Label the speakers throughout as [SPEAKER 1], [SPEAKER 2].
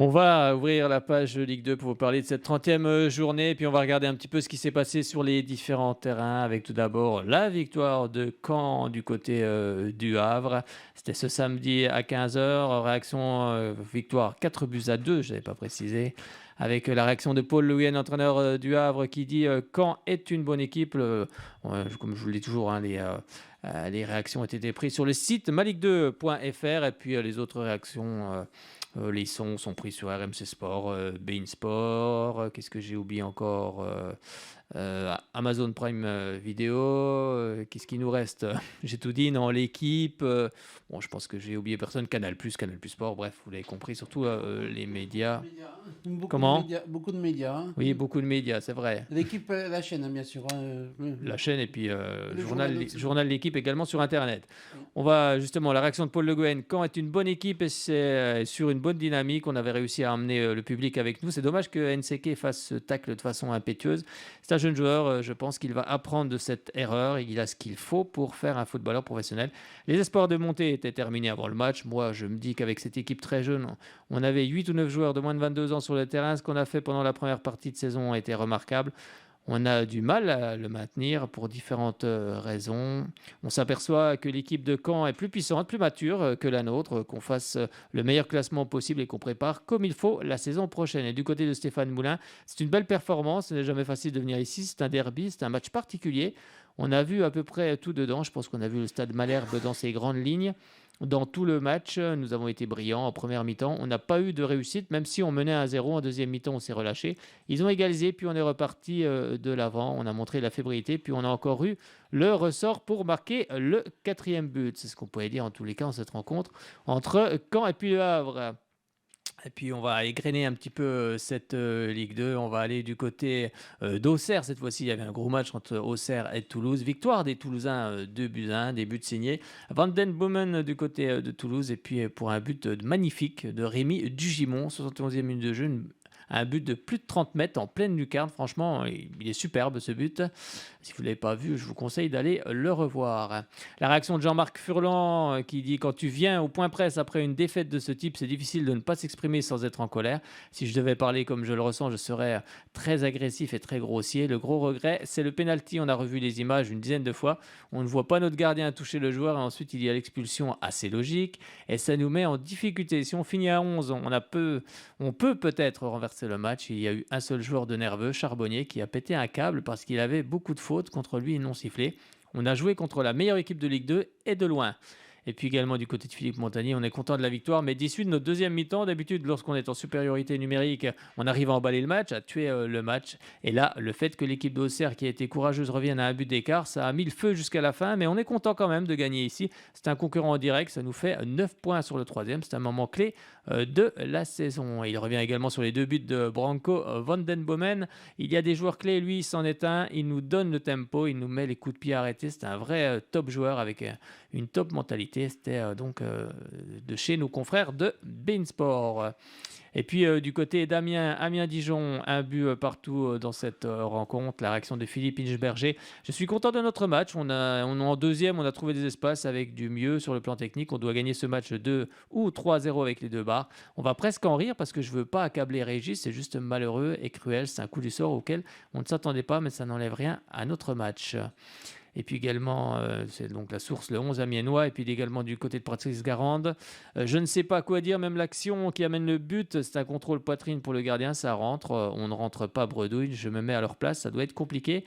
[SPEAKER 1] On va ouvrir la page Ligue 2 pour vous parler de cette 30e journée, puis on va regarder un petit peu ce qui s'est passé sur les différents terrains, avec tout d'abord la victoire de Caen du côté du Havre. C'était ce samedi à 15 heures. Réaction, victoire 4 buts à 2, je n'avais pas précisé, avec la réaction de Paul Le Guen, entraîneur du Havre, qui dit Caen est une bonne équipe. Comme je vous le dis toujours, hein, les réactions ont été prises sur le site malik2.fr, et puis les autres réactions. Les sons sont pris sur RMC Sport, Bein Sport, qu'est-ce que j'ai oublié encore, Amazon Prime Video, qu'est-ce qui nous reste? J'ai tout dit, non, l'équipe, bon, je pense que j'ai oublié personne, Canal+, Canal+ Sport, bref, vous l'avez compris, surtout les médias.
[SPEAKER 2] Beaucoup de
[SPEAKER 1] Comment?
[SPEAKER 2] médias, beaucoup de médias, hein.
[SPEAKER 1] Oui, beaucoup de médias, c'est vrai.
[SPEAKER 2] L'équipe, la chaîne, hein, bien sûr, hein,
[SPEAKER 1] La chaîne et puis
[SPEAKER 2] le journal aussi.
[SPEAKER 1] journal de l'équipe également sur Internet.
[SPEAKER 2] Oui.
[SPEAKER 1] On va justement, la réaction de Paul Le Guen, Caen est une bonne équipe et c'est sur une bonne dynamique. On avait réussi à emmener le public avec nous. C'est dommage que NCK fasse ce tacle de façon impétueuse. C'est un jeune joueur, je pense qu'il va apprendre de cette erreur et il a ce qu'il faut pour faire un footballeur professionnel. Les espoirs de montée étaient terminés avant le match. Moi, je me dis qu'avec cette équipe très jeune, on avait 8 ou 9 joueurs de moins de 22 ans sur le terrain. Ce qu'on a fait pendant la première partie de saison a été remarquable. On a du mal à le maintenir pour différentes raisons. On s'aperçoit que l'équipe de Caen est plus puissante, plus mature que la nôtre, qu'on fasse le meilleur classement possible et qu'on prépare comme il faut la saison prochaine. Et du côté de Stéphane Moulin, c'est une belle performance. Ce n'est jamais facile de venir ici. C'est un derby, c'est un match particulier. On a vu à peu près tout dedans. Je pense qu'on a vu le stade Malherbe dans ses grandes lignes. Dans tout le match, nous avons été brillants en première mi-temps. On n'a pas eu de réussite, même si on menait 1-0. En deuxième mi-temps, on s'est relâché. Ils ont égalisé, puis on est reparti de l'avant. On a montré la fébrilité, puis on a encore eu le ressort pour marquer le quatrième but. C'est ce qu'on pouvait dire en tous les cas en cette rencontre entre Caen et puis Le Havre. Et puis on va égrener un petit peu cette Ligue 2. On va aller du côté d'Auxerre. Cette fois-ci, il y avait un gros match entre Auxerre et Toulouse. Victoire des Toulousains, 2 buts à 1, des buts signés. Van den Bomen du côté de Toulouse. Et puis pour un but magnifique de Rémi Dugimon, 71e minute de jeu. Un but de plus de 30 mètres en pleine lucarne. Franchement, il est superbe ce but. Si vous ne l'avez pas vu, je vous conseille d'aller le revoir. La réaction de Jean-Marc Furlan qui dit quand tu viens au point presse après une défaite de ce type, c'est difficile de ne pas s'exprimer sans être en colère. Si je devais parler comme je le ressens, je serais très agressif et très grossier. Le gros regret, c'est le penalty. On a revu les images une dizaine de fois. On ne voit pas notre gardien toucher le joueur et ensuite il y a l'expulsion assez logique et ça nous met en difficulté. Si on finit à 11, on peut peut-être renverser le match. Il y a eu un seul joueur de nerveux, Charbonnier, qui a pété un câble parce qu'il avait beaucoup de fautes contre lui et non sifflées. On a joué contre la meilleure équipe de Ligue 2 et de loin. Et puis également du côté de Philippe Montagny, on est content de la victoire, mais déçu de notre deuxième mi-temps. D'habitude, lorsqu'on est en supériorité numérique, on arrive à emballer le match, à tuer le match. Et là, le fait que l'équipe d'Auxerre, qui a été courageuse, revienne à un but d'écart, ça a mis le feu jusqu'à la fin. Mais on est content quand même de gagner ici. C'est un concurrent en direct, ça nous fait 9 points sur le troisième. C'est un moment clé de la saison. Et il revient également sur les 2 buts de Branco van den Bomen. Il y a des joueurs clés, lui, c'en est un. Il nous donne le tempo, il nous met les coups de pied arrêtés. C'est un vrai top joueur avec une top mentalité. C'était donc de chez nos confrères de Beansport. Et puis du côté d'Amiens, Amiens-Dijon, un but partout dans cette rencontre. La réaction de Philippe Inchberger. Je suis content de notre match. On en deuxième, on a trouvé des espaces avec du mieux sur le plan technique. On doit gagner ce match 2 ou 3-0 avec les deux barres. On va presque en rire parce que je ne veux pas accabler Régis. C'est juste malheureux et cruel. C'est un coup du sort auquel on ne s'attendait pas, mais ça n'enlève rien à notre match. Et puis également, c'est donc la source, le 11 amiénois. Et puis également du côté de Patrice Garande. Je ne sais pas quoi dire, même l'action qui amène le but, c'est un contrôle poitrine pour le gardien, ça rentre. On ne rentre pas bredouille, je me mets à leur place, ça doit être compliqué.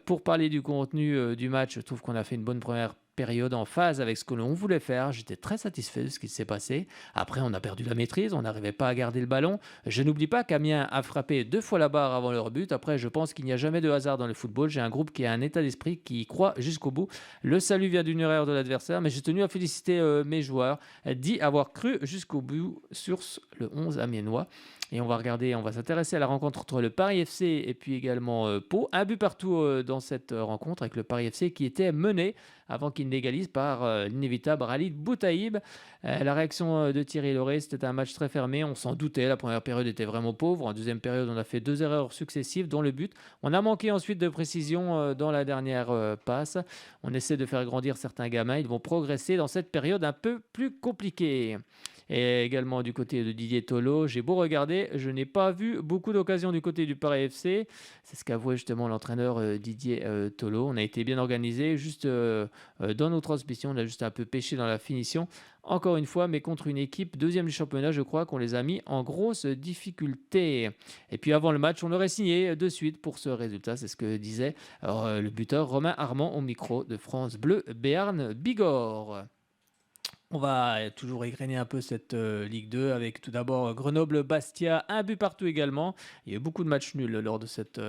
[SPEAKER 1] Pour parler du contenu du match, je trouve qu'on a fait une bonne première période en phase avec ce que l'on voulait faire. J'étais très satisfait de ce qui s'est passé. Après, on a perdu la maîtrise, on n'arrivait pas à garder le ballon. Je n'oublie pas qu'Amiens a frappé 2 fois la barre avant leur but. Après, je pense qu'il n'y a jamais de hasard dans le football. J'ai un groupe qui a un état d'esprit qui croit jusqu'au bout. Le salut vient d'une erreur de l'adversaire, mais j'ai tenu à féliciter mes joueurs, d'y avoir cru jusqu'au bout sur le 11 amiénois. Et on va s'intéresser à la rencontre entre le Paris FC et puis également Pau. Un but partout dans cette rencontre avec le Paris FC qui était mené avant qu'il n'égalise par l'inévitable Ralid Boutaïb. La réaction de Thierry Lauré, c'était un match très fermé, on s'en doutait, la première période était vraiment pauvre, en deuxième période on a fait 2 erreurs successives dont le but. On a manqué ensuite de précision dans la dernière passe. On essaie de faire grandir certains gamins, ils vont progresser dans cette période un peu plus compliquée. Et également du côté de Didier Tolo, j'ai beau regarder, je n'ai pas vu beaucoup d'occasions du côté du Paris FC. C'est ce qu'avouait justement l'entraîneur Didier Tolo. On a été bien organisé, juste dans nos transmissions, on a juste un peu pêché dans la finition. Encore une fois, mais contre une équipe deuxième du championnat, je crois qu'on les a mis en grosse difficulté. Et puis avant le match, on aurait signé de suite pour ce résultat. C'est ce que disait le buteur Romain Armand au micro de France Bleu Béarn Bigorre. On va toujours égrener un peu cette Ligue 2 avec tout d'abord Grenoble-Bastia, un but partout également. Il y a eu beaucoup de matchs nuls lors de cette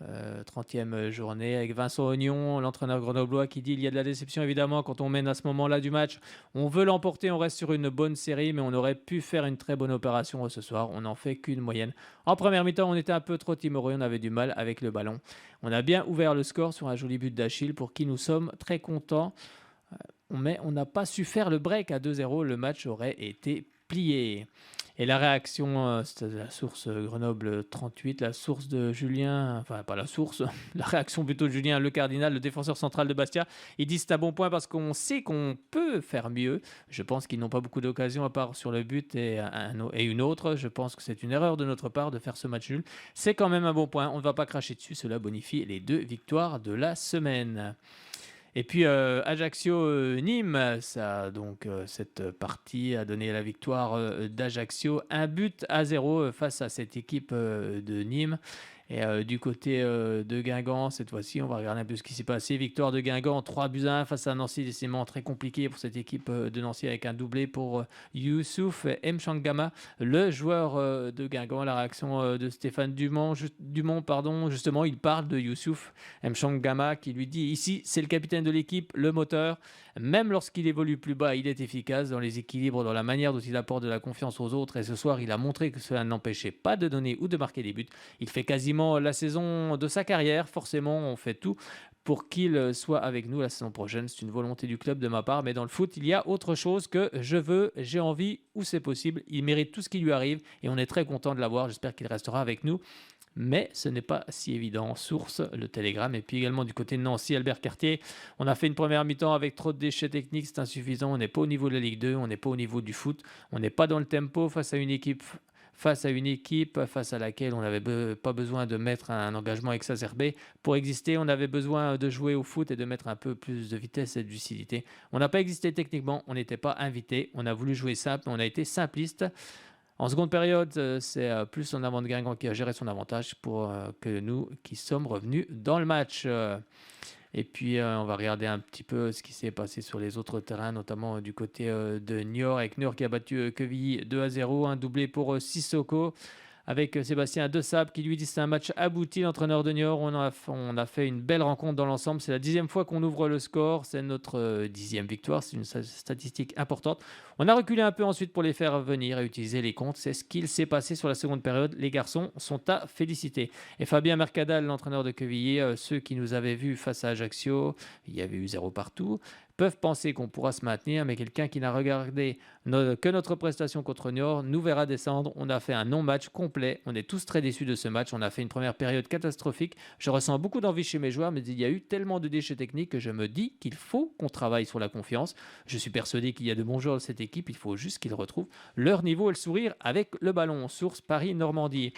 [SPEAKER 1] 30e journée avec Vincent Ognon, l'entraîneur grenoblois, qui dit il y a de la déception évidemment quand on mène à ce moment-là du match. On veut l'emporter, on reste sur une bonne série, mais on aurait pu faire une très bonne opération ce soir. On n'en fait qu'une moyenne. En première mi-temps, on était un peu trop timoré, on avait du mal avec le ballon. On a bien ouvert le score sur un joli but d'Achille pour qui nous sommes très contents. Mais on n'a pas su faire le break à 2-0, le match aurait été plié. Et la réaction, c'était la source Grenoble 38, la source de Julien, enfin pas la source, la réaction plutôt de Julien Le Cardinal, le défenseur central de Bastia. Ils disent c'est un bon point parce qu'on sait qu'on peut faire mieux. Je pense qu'ils n'ont pas beaucoup d'occasions à part sur le but et une autre. Je pense que c'est une erreur de notre part de faire ce match nul. C'est quand même un bon point, on ne va pas cracher dessus, cela bonifie les 2 victoires de la semaine. Et puis Ajaccio-Nîmes, cette partie a donné la victoire d'Ajaccio, 1-0 face à cette équipe de Nîmes. Et du côté de Guingamp, cette fois-ci, on va regarder un peu ce qui s'est passé. Victoire de Guingamp, 3-1 face à Nancy, décidément très compliqué pour cette équipe de Nancy avec un doublé pour Youssouf Mchangama, le joueur de Guingamp. La réaction de Stéphane Dumont, justement, il parle de Youssouf Mchangama qui lui dit ici, c'est le capitaine de l'équipe, le moteur. Même lorsqu'il évolue plus bas, il est efficace dans les équilibres, dans la manière dont il apporte de la confiance aux autres. Et ce soir, il a montré que cela n'empêchait pas de donner ou de marquer des buts. Il fait quasiment la saison de sa carrière. Forcément, on fait tout pour qu'il soit avec nous la saison prochaine. C'est une volonté du club de ma part. Mais dans le foot, il y a autre chose que je veux, j'ai envie ou c'est possible. Il mérite tout ce qui lui arrive et on est très content de l'avoir. J'espère qu'il restera avec nous. Mais ce n'est pas si évident. Source, le Télégramme. Et puis également du côté de Nancy, Albert Cartier. On a fait une première mi-temps avec trop de déchets techniques. C'est insuffisant. On n'est pas au niveau de la Ligue 2. On n'est pas au niveau du foot. On n'est pas dans le tempo face à une équipe face à laquelle on n'avait pas besoin de mettre un engagement exacerbé. Pour exister, on avait besoin de jouer au foot et de mettre un peu plus de vitesse et de lucidité. On n'a pas existé techniquement. On n'était pas invité. On a voulu jouer simple. On a été simpliste. En seconde période, c'est plus son avant de Guingamp qui a géré son avantage pour que nous qui sommes revenus dans le match. Et puis, on va regarder un petit peu ce qui s'est passé sur les autres terrains, notamment du côté de Niort, avec Niort qui a battu Quevilly 2-0, un doublé pour Sissoko, avec Sébastien Dessable qui lui dit que c'est un match abouti. L'entraîneur de Niort, on a fait une belle rencontre dans l'ensemble. C'est la 10e fois qu'on ouvre le score. C'est notre 10e victoire. C'est une statistique importante. On a reculé un peu ensuite pour les faire venir et utiliser les comptes. C'est ce qu'il s'est passé sur la seconde période. Les garçons sont à féliciter. Et Fabien Mercadal, l'entraîneur de Quevilly, ceux qui nous avaient vus face à Ajaccio, il y avait eu 0 partout, peuvent penser qu'on pourra se maintenir, mais quelqu'un qui n'a regardé que notre prestation contre Niort nous verra descendre. On a fait un non-match complet. On est tous très déçus de ce match. On a fait une première période catastrophique. Je ressens beaucoup d'envie chez mes joueurs, mais il y a eu tellement de déchets techniques que je me dis qu'il faut qu'on travaille sur la confiance. Je suis persuadé qu'il y a de bons joueurs de cette équipe. Il faut juste qu'ils retrouvent leur niveau et le sourire avec le ballon. Source Paris-Normandie.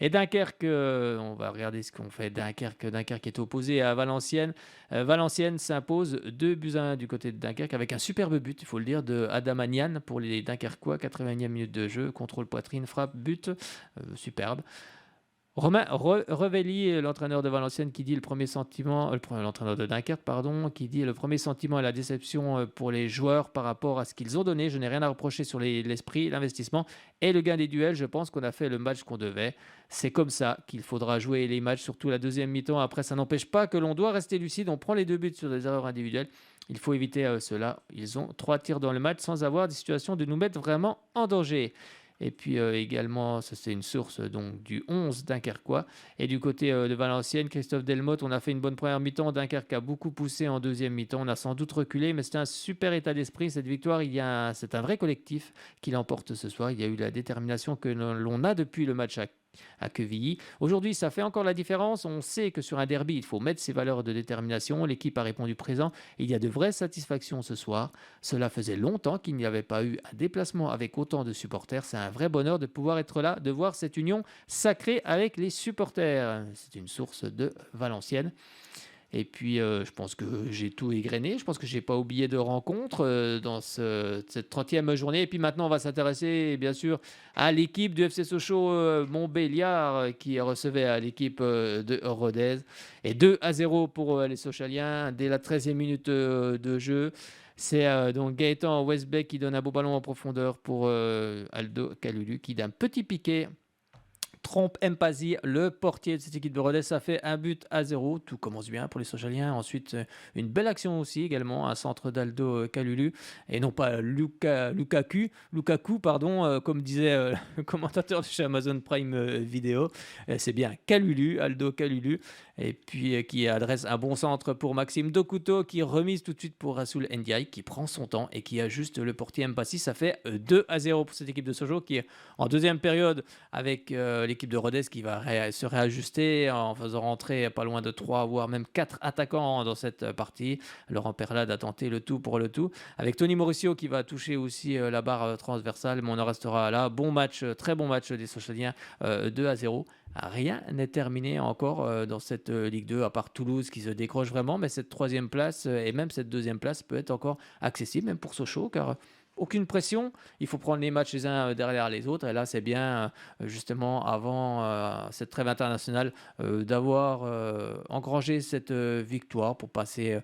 [SPEAKER 1] Et Dunkerque, on va regarder ce qu'on fait. Dunkerque est opposé à Valenciennes. Valenciennes s'impose 2-1 du côté de Dunkerque avec un superbe but, il faut le dire, de Adamanian pour les Dunkerquois. 80e minute de jeu, contrôle poitrine, frappe, but, superbe. Romain Revelli, l'entraîneur de Valenciennes, qui dit le premier sentiment, l'entraîneur de Dunkerque, pardon, qui dit le premier sentiment est la déception pour les joueurs par rapport à ce qu'ils ont donné. Je n'ai rien à reprocher sur l'esprit, l'investissement et le gain des duels. Je pense qu'on a fait le match qu'on devait. C'est comme ça qu'il faudra jouer les matchs, surtout la deuxième mi-temps. Après, ça n'empêche pas que l'on doit rester lucide. On prend les 2 buts sur des erreurs individuelles. Il faut éviter cela. Ils ont 3 tirs dans le match sans avoir des situations de nous mettre vraiment en danger. Et puis également, ça c'est une source donc, du 11 dunkerquois. Et du côté de Valenciennes, Christophe Delmotte, on a fait une bonne première mi-temps. Dunkerque a beaucoup poussé en deuxième mi-temps. On a sans doute reculé, mais c'était un super état d'esprit. Cette victoire, c'est un vrai collectif qui l'emporte ce soir. Il y a eu la détermination que l'on a depuis le match à à Quevilly. Aujourd'hui, ça fait encore la différence. On sait que sur un derby, il faut mettre ses valeurs de détermination. L'équipe a répondu présent. Il y a de vraies satisfactions ce soir. Cela faisait longtemps qu'il n'y avait pas eu un déplacement avec autant de supporters. C'est un vrai bonheur de pouvoir être là, de voir cette union sacrée avec les supporters. C'est une source de Valenciennes. Et puis, je pense que j'ai tout égrené. Je pense que je n'ai pas oublié de rencontres dans cette 30e journée. Et puis maintenant, on va s'intéresser, bien sûr, à l'équipe du FC Sochaux Montbéliard qui recevait à l'équipe de Rodez. Et 2-0 pour les Sochaliens dès la 13e minute de jeu. C'est donc Gaëtan Westbeck qui donne un beau ballon en profondeur pour Aldo Kalulu qui d'un petit piqué trompe Mpazi, le portier de cette équipe de Rodez. Ça fait 1-0. Tout commence bien pour les Sochaliens. Ensuite, une belle action aussi également, un centre d'Aldo Kalulu et non pas Lukaku, comme disait le commentateur de chez Amazon Prime Video. C'est bien Kalulu, Aldo Kalulu. Et puis qui adresse un bon centre pour Maxime Dokuto qui remise tout de suite pour Rassoul Ndiaye qui prend son temps et qui ajuste le portier Mpazi. Ça fait 2-0 pour cette équipe de Sochaux qui est en deuxième période avec l'équipe de Rodez qui va se réajuster en faisant rentrer pas loin de 3 voire même 4 attaquants dans cette partie. Laurent Perlade a tenté le tout pour le tout avec Tony Mauricio qui va toucher aussi la barre transversale, mais on en restera là. Bon match, très bon match des Sochaliens, 2-0. Rien n'est terminé encore dans cette Ligue 2 à part Toulouse qui se décroche vraiment, mais cette 3e place et même cette 2e place peut être encore accessible même pour Sochaux car aucune pression, il faut prendre les matchs les uns derrière les autres et là c'est bien justement avant cette trêve internationale d'avoir engrangé cette victoire pour passer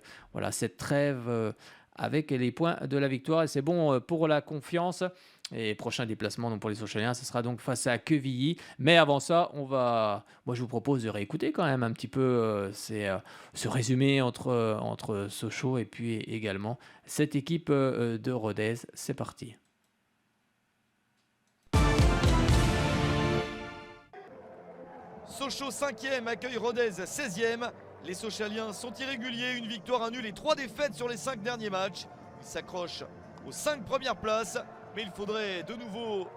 [SPEAKER 1] cette trêve avec les points de la victoire et c'est bon pour la confiance. Et prochain déplacement donc pour les Sochaliens, ce sera donc face à Quevilly. Mais avant ça, moi je vous propose de réécouter quand même un petit peu ce résumé entre Sochaux et puis également cette équipe de Rodez. C'est parti.
[SPEAKER 3] Sochaux 5e accueille Rodez 16e. Les Sochaliens sont irréguliers, une victoire, un nul et 3 défaites sur les 5 derniers matchs. Ils s'accrochent aux 5 premières places. Mais il faudrait de nouveau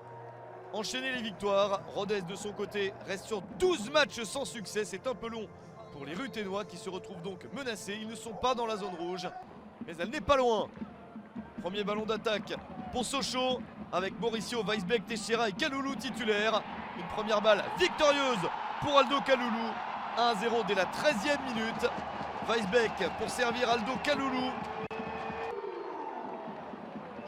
[SPEAKER 3] enchaîner les victoires. Rodez de son côté reste sur 12 matchs sans succès. C'est un peu long pour les Ruténois qui se retrouvent donc menacés. Ils ne sont pas dans la zone rouge, mais elle n'est pas loin. Premier ballon d'attaque pour Sochaux avec Mauricio, Weisbeck, Teixeira et Kaloulou titulaires. Une première balle victorieuse pour Aldo Kaloulou. 1-0 dès la 13e minute. Weisbeck pour servir Aldo Kaloulou.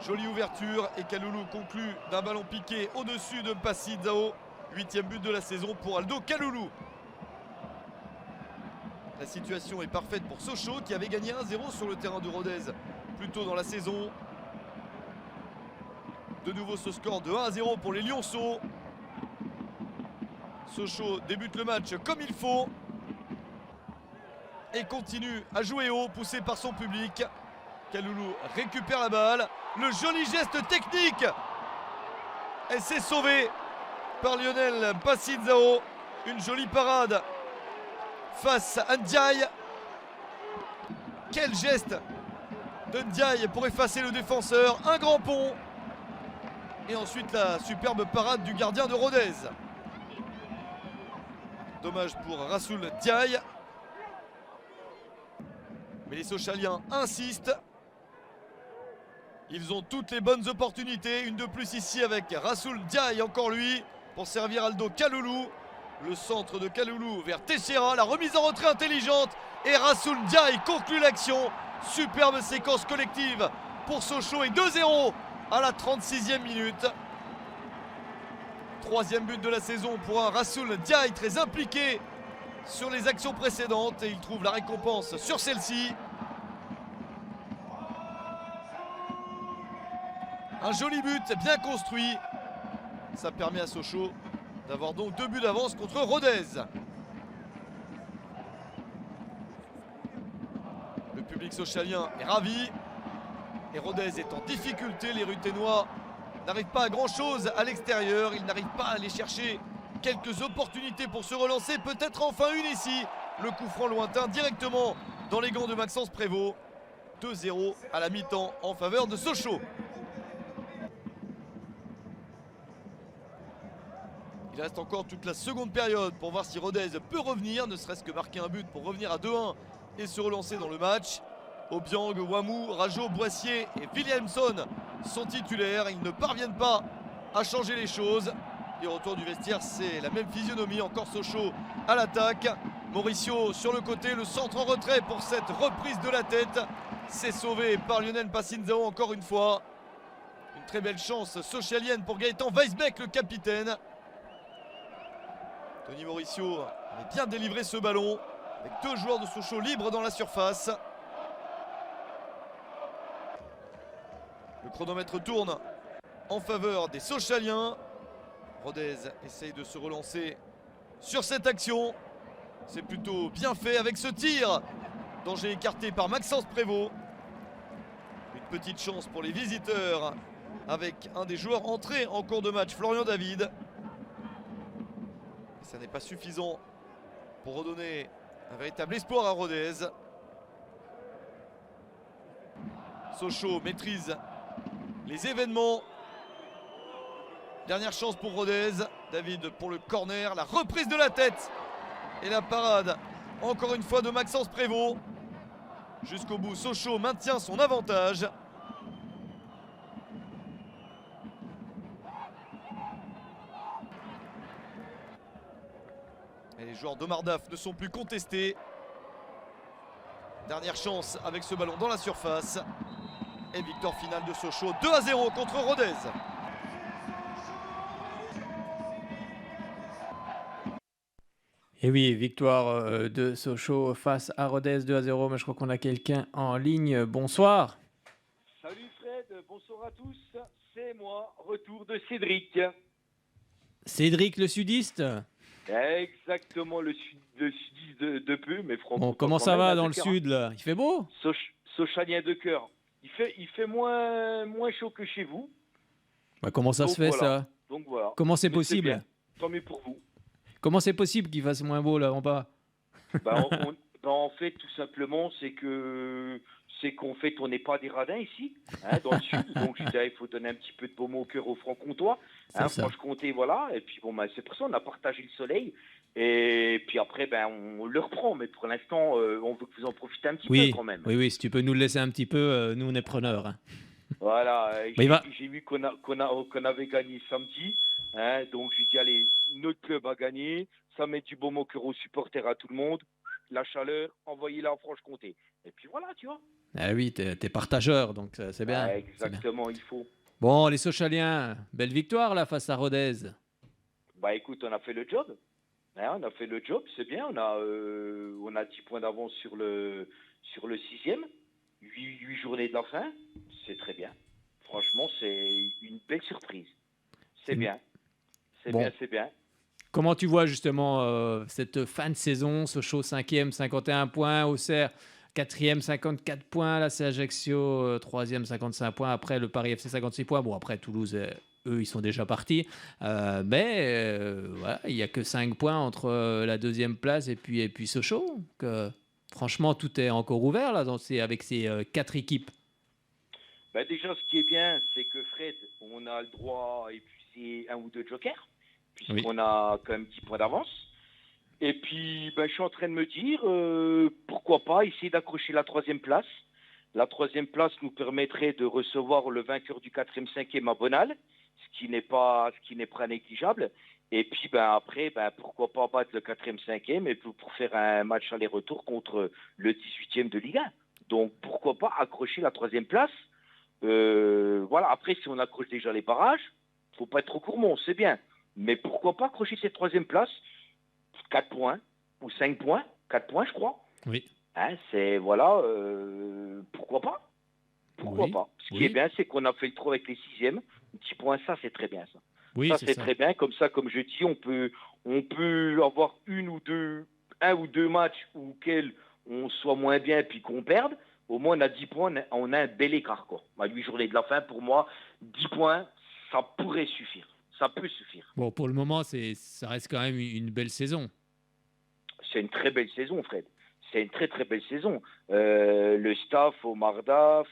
[SPEAKER 3] Jolie ouverture et Kaloulou conclut d'un ballon piqué au-dessus de Mpassi Dzao. 8e but de la saison pour Aldo Kaloulou. La situation est parfaite pour Sochaux qui avait gagné 1-0 sur le terrain de Rodez plus tôt dans la saison. De nouveau ce score de 1-0 pour les Lionceaux. Sochaux débute le match comme il faut et continue à jouer haut, poussé par son public. Kaloulou récupère la balle. Le joli geste technique. Elle s'est sauvée par Lionel Mpassi Dzao. Une jolie parade face à Ndiaye. Quel geste de Ndiaye pour effacer le défenseur. Un grand pont. Et ensuite la superbe parade du gardien de Rodez. Dommage pour Rassoul Ndiaye. Mais les Sochaliens insistent. Ils ont toutes les bonnes opportunités. Une de plus ici avec Rassoul Ndiaye, encore lui, pour servir Aldo Kaloulou. Le centre de Kaloulou vers Teixeira. La remise en retrait intelligente. Et Rassoul Ndiaye conclut l'action. Superbe séquence collective pour Sochaux. Et 2-0 à la 36e minute. 3e but de la saison pour un Rassoul Ndiaye très impliqué sur les actions précédentes. Et il trouve la récompense sur celle-ci. Un joli but bien construit. Ça permet à Sochaux d'avoir donc 2 buts d'avance contre Rodez. Le public sochalien est ravi. Et Rodez est en difficulté. Les Ruténois n'arrivent pas à grand chose à l'extérieur. Ils n'arrivent pas à aller chercher quelques opportunités pour se relancer. Peut-être enfin une ici. Le coup franc lointain directement dans les gants de Maxence Prévost. 2-0 à la mi-temps en faveur de Sochaux. Il reste encore toute la seconde période pour voir si Rodez peut revenir, ne serait-ce que marquer un but pour revenir à 2-1 et se relancer dans le match. Obiang, Wamou, Rajo, Boissier et Williamson sont titulaires. Ils ne parviennent pas à changer les choses. Et au retour du vestiaire, c'est la même physionomie. Encore Sochaux à l'attaque. Mauricio sur le côté, le centre en retrait pour cette reprise de la tête. C'est sauvé par Lionel Passinzao encore une fois. Une très belle chance sochalienne pour Gaëtan Weisbeck, le capitaine. Tony Mauricio a bien délivré ce ballon avec 2 joueurs de Sochaux libres dans la surface. Le chronomètre tourne en faveur des Sochaliens. Rodez essaye de se relancer sur cette action. C'est plutôt bien fait avec ce tir. Danger écarté par Maxence Prévost. Une petite chance pour les visiteurs avec un des joueurs entrés en cours de match, Florian David. Et ça n'est pas suffisant pour redonner un véritable espoir à Rodez. Sochaux maîtrise les événements. Dernière chance pour Rodez. David pour le corner, la reprise de la tête et la parade encore une fois de Maxence Prévost. Jusqu'au bout, Sochaux maintient son avantage. Et les joueurs d'Omardaf ne sont plus contestés. Dernière chance avec ce ballon dans la surface. Et victoire finale de Sochaux, 2-0 contre Rodez.
[SPEAKER 1] Et oui, victoire de Sochaux face à Rodez 2-0. Mais je crois qu'on a quelqu'un en ligne. Bonsoir.
[SPEAKER 4] Salut Fred, bonsoir à tous. C'est moi, retour de Cédric.
[SPEAKER 1] Cédric le sudiste.
[SPEAKER 4] Exactement, le sudiste de peu, mais franchement.
[SPEAKER 1] Bon, comment ça va dans le sud là? Il fait beau?
[SPEAKER 4] Sochalien de cœur. Il fait moins chaud que chez vous.
[SPEAKER 1] Bah, comment ça se fait
[SPEAKER 4] voilà.
[SPEAKER 1] ça?
[SPEAKER 4] Donc voilà.
[SPEAKER 1] Comment c'est possible?
[SPEAKER 4] Bien. Tant mieux pour vous.
[SPEAKER 1] Comment c'est possible qu'il fasse moins beau là en bas?
[SPEAKER 4] En fait, tout simplement, c'est qu'en fait, on n'est pas des radins ici, hein, dans le sud. Donc, il faut donner un petit peu de baume au cœur aux Francs-Comtois. Hein, Franche-Comté, voilà. Et puis, c'est pour ça qu'on a partagé le soleil. Et puis après, on le reprend. Mais pour l'instant, on veut que vous en profitez un petit peu quand même.
[SPEAKER 1] Oui, si tu peux nous le laisser un petit peu, nous, on est preneurs. Hein.
[SPEAKER 4] Voilà. J'ai vu qu'on avait gagné samedi. Hein, donc, je lui dis, allez, notre club a gagné. Ça met du baume au cœur aux supporters, à tout le monde. La chaleur, envoyez-la en Franche-Comté. Et puis voilà, tu vois.
[SPEAKER 1] Ah oui, t'es partageur, donc c'est bien.
[SPEAKER 4] Exactement, il faut.
[SPEAKER 1] Bon, les Sochaliens, belle victoire là face à Rodez.
[SPEAKER 4] Écoute, on a fait le job. Hein, on a fait le job, c'est bien. On a 10 points d'avance sur le 6e. 8 journées de la fin. C'est très bien. Franchement, c'est une belle surprise. C'est bien. C'est bien.
[SPEAKER 1] Comment tu vois justement cette fin de saison? Sochaux 5e, 51 points. Auxerre 4e, 54 points. Là, c'est Ajaccio 3e, 55 points. Après, le Paris FC 56 points. Bon, après, Toulouse, eux, ils sont déjà partis. Voilà, il n'y a que 5 points entre la 2e place et puis Sochaux. Franchement, tout est encore ouvert là, avec ces 4 équipes.
[SPEAKER 4] Déjà, ce qui est bien, c'est que Fred, on a le droit à épuiser 1 ou 2 jokers, puisqu'on a quand même 10 points d'avance. Et puis, je suis en train de me dire, pourquoi pas essayer d'accrocher la 3e place. La 3e place nous permettrait de recevoir le vainqueur du 4e, 5e à Bonal, ce qui n'est pas négligeable. Et puis, après, pourquoi pas battre le 4e, 5e et pour faire un match aller-retour contre le 18e de Ligue 1. Donc, pourquoi pas accrocher la 3e place. Voilà. Après, si on accroche déjà les barrages, faut pas être trop gourmand, c'est bien. Mais pourquoi pas accrocher cette 3e place, 4 points ou 5 points, 4 points, je crois.
[SPEAKER 1] Oui.
[SPEAKER 4] Hein, pourquoi pas. Pourquoi pas. Ce qui est bien, c'est qu'on a fait le trou avec les 6e. 10 points, ça, c'est très bien, ça.
[SPEAKER 1] Oui,
[SPEAKER 4] ça, c'est très bien. Comme ça, comme je dis, on peut avoir un ou deux matchs auxquels on soit moins bien puis qu'on perde. Au moins, on a 10 points, on a un bel écart, quoi. 8 journées de la fin, pour moi, 10 points, ça pourrait suffire. Ça peut suffire.
[SPEAKER 1] Bon, pour le moment, ça reste quand même une belle saison.
[SPEAKER 4] C'est une très belle saison, Fred. C'est une très, très belle saison. Le staff, Omardaf,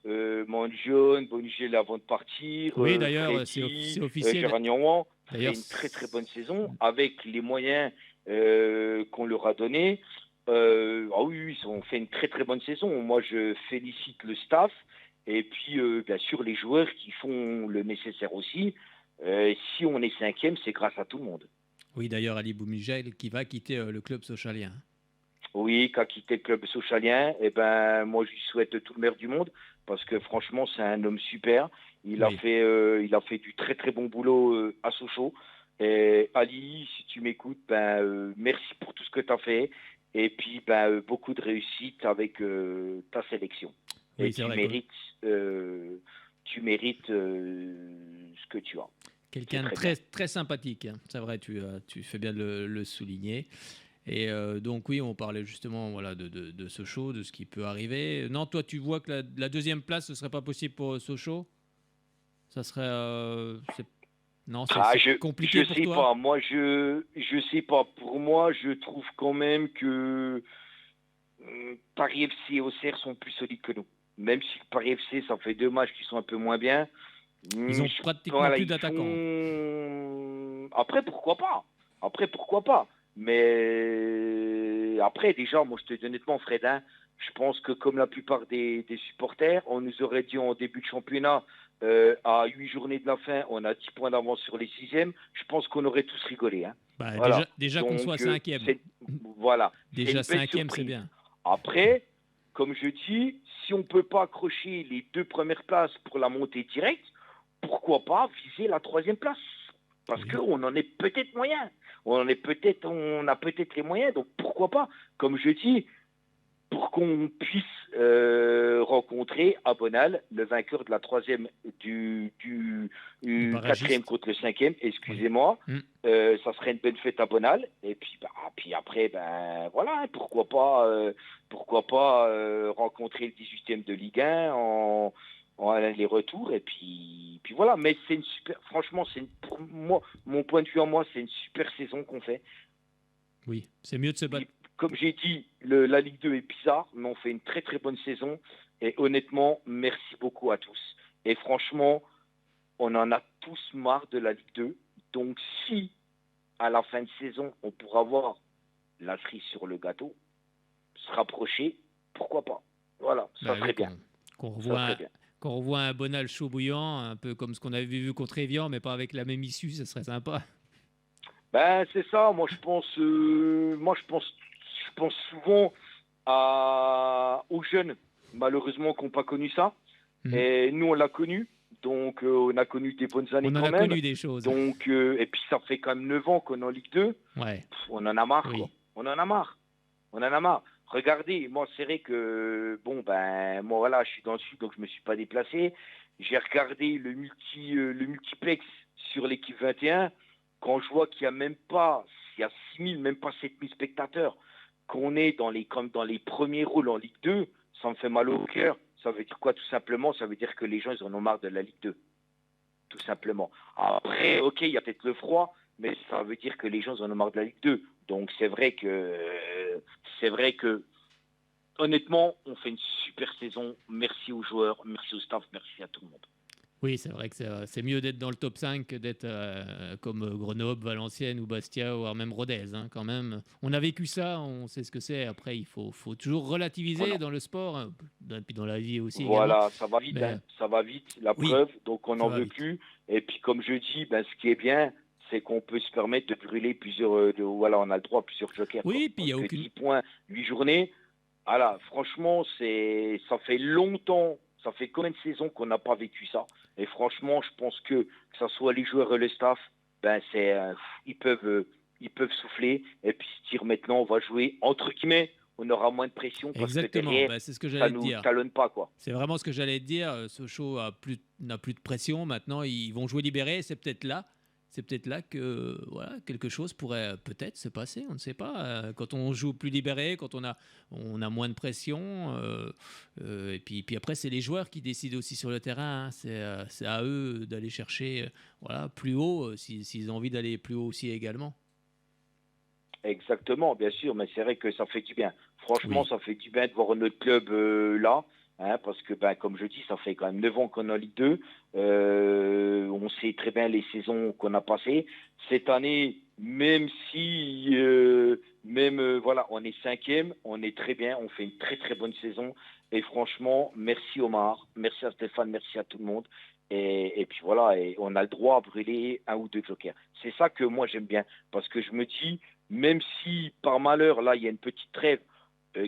[SPEAKER 4] Mangione, Bonigel avant de partir.
[SPEAKER 1] Oui, d'ailleurs, c'est officiel.
[SPEAKER 4] Gérard Niouan. fait une très très bonne saison avec les moyens qu'on leur a donnés. Ah oui, ils ont fait une très très bonne saison. Moi, je félicite le staff et puis bien sûr les joueurs qui font le nécessaire aussi. Si on est 5e, c'est grâce à tout le monde.
[SPEAKER 1] Oui, d'ailleurs, Ali Boumigel qui va quitter le club sochalien.
[SPEAKER 4] Oui, qui a quitté le club sochalien, et ben moi je lui souhaite tout le meilleur du monde parce que franchement c'est un homme super. Il a fait du très très bon boulot à Sochaux. Et Ali, si tu m'écoutes, merci pour tout ce que tu as fait et puis beaucoup de réussite avec ta sélection.
[SPEAKER 1] Oui,
[SPEAKER 4] et tu mérites ce que tu as.
[SPEAKER 1] Quelqu'un de très très sympathique, hein. C'est vrai, tu fais bien de le souligner. Et donc oui, on parlait justement de Sochaux, de ce qui peut arriver. Non, toi, tu vois que la deuxième place, ce serait pas possible pour Sochaux? Ça serait c'est compliqué pour toi.
[SPEAKER 4] Je sais pas. Moi, je sais pas. Pour moi, je trouve quand même que Paris FC et Auxerre sont plus solides que nous. Même si Paris FC, ça fait 2 matchs qui sont un peu moins bien.
[SPEAKER 1] Ils ont pratiquement plus d'attaquants.
[SPEAKER 4] Après, pourquoi pas. Mais après, déjà, moi, je te dis honnêtement, Fred, je pense que comme la plupart des supporters, on nous aurait dit en début de championnat, à 8 journées de la fin, on a 10 points d'avance sur les 6e. Je pense qu'on aurait tous rigolé.
[SPEAKER 1] Voilà. Déjà qu'on soit 5e.
[SPEAKER 4] Voilà.
[SPEAKER 1] Déjà 5e, c'est bien.
[SPEAKER 4] Après, comme je dis, si on ne peut pas accrocher les 2 premières places pour la montée directe, pourquoi pas viser la 3e place? Parce qu'on en est peut-être moyen. On a peut-être les moyens, donc pourquoi pas? Comme je dis, pour qu'on puisse rencontrer à Bonal le vainqueur de la 3e du 4e contre le 5e, excusez-moi, ça serait une bonne fête à Bonal. Et puis après, voilà, pourquoi pas rencontrer le 18e de Ligue 1 en aller-retour et puis voilà. Mais c'est une super, franchement, pour moi, mon point de vue en moi, c'est une super saison qu'on fait.
[SPEAKER 1] Oui, c'est mieux de se battre.
[SPEAKER 4] Comme j'ai dit, la Ligue 2 est bizarre, mais on fait une très très bonne saison. Et honnêtement, merci beaucoup à tous. Et franchement, on en a tous marre de la Ligue 2. Donc si, à la fin de saison, on pourra avoir la cerise sur le gâteau, se rapprocher, pourquoi pas? Voilà, ça serait bien.
[SPEAKER 1] Qu'on revoit un Bonal chaud bouillant, un peu comme ce qu'on avait vu contre Evian, mais pas avec la même issue, ça serait sympa.
[SPEAKER 4] C'est ça. Moi, je pense souvent aux jeunes, malheureusement, qui n'ont pas connu ça. Et nous, on l'a connu. Donc, on a connu des bonnes années quand même.
[SPEAKER 1] On en a connu des choses.
[SPEAKER 4] Donc, et puis, ça fait quand même 9 ans qu'on est en Ligue 2.
[SPEAKER 1] Ouais.
[SPEAKER 4] On en a marre, quoi. On en a marre. Regardez, moi, c'est vrai que, moi, voilà, je suis dans le sud, donc je ne me suis pas déplacé. J'ai regardé le multiplex sur l'équipe 21. Quand je vois qu'il y a 6 000, même pas 7 000 spectateurs, qu'on est comme dans les premiers rôles en Ligue 2, ça me fait mal au cœur. Ça veut dire quoi, tout simplement? Ça veut dire que les gens, ils en ont marre de la Ligue 2. Tout simplement. Après, ok, il y a peut-être le froid, mais ça veut dire que les gens, ils en ont marre de la Ligue 2. Donc, c'est vrai que, honnêtement, on fait une super saison. Merci aux joueurs, merci au staff, merci à tout le monde.
[SPEAKER 1] Oui, c'est vrai que c'est mieux d'être dans le top 5 que d'être comme Grenoble, Valenciennes ou Bastia ou même Rodez. Quand même. On a vécu ça, on sait ce que c'est. Après, il faut toujours relativiser dans le sport, et puis dans la vie aussi.
[SPEAKER 4] Voilà,
[SPEAKER 1] également.
[SPEAKER 4] ça va vite, ça va vite, la preuve. Donc, on n'en veut plus. Et puis, comme je dis, ce qui est bien, c'est qu'on peut se permettre de brûler plusieurs... on a le droit à plusieurs jokers.
[SPEAKER 1] Oui, puis il y a
[SPEAKER 4] 10 points, 8 journées. Voilà, franchement, ça fait longtemps... Ça fait combien de saisons qu'on n'a pas vécu ça? Et franchement, je pense que ce soit les joueurs et le staff, ils peuvent souffler et puis se dire maintenant, on va jouer entre guillemets, on aura moins de pression parce que derrière,
[SPEAKER 1] c'est ce que
[SPEAKER 4] ça ne nous talonne pas, quoi.
[SPEAKER 1] C'est vraiment ce que j'allais te dire. Sochaux n'a plus de pression. Maintenant, ils vont jouer libérés. C'est peut-être là que quelque chose pourrait peut-être se passer, on ne sait pas. Quand on joue plus libéré, quand on a moins de pression, et puis après c'est les joueurs qui décident aussi sur le terrain. C'est à eux d'aller chercher plus haut s'ils ont envie d'aller plus haut aussi également.
[SPEAKER 4] Exactement, bien sûr, mais c'est vrai que ça fait du bien. Franchement, ça fait du bien de voir notre club là. parce que, comme je dis, ça fait quand même 9 ans qu'on est en Ligue 2. On sait très bien les saisons qu'on a passées. Cette année, même si, voilà, on est 5e, on est très bien, on fait une très très bonne saison. Et franchement, merci Omar, merci à Stéphane, merci à tout le monde. Et puis voilà, et on a le droit à brûler 1 ou 2 jokers. C'est ça que moi j'aime bien, parce que je me dis, même si par malheur, là, il y a une petite trêve,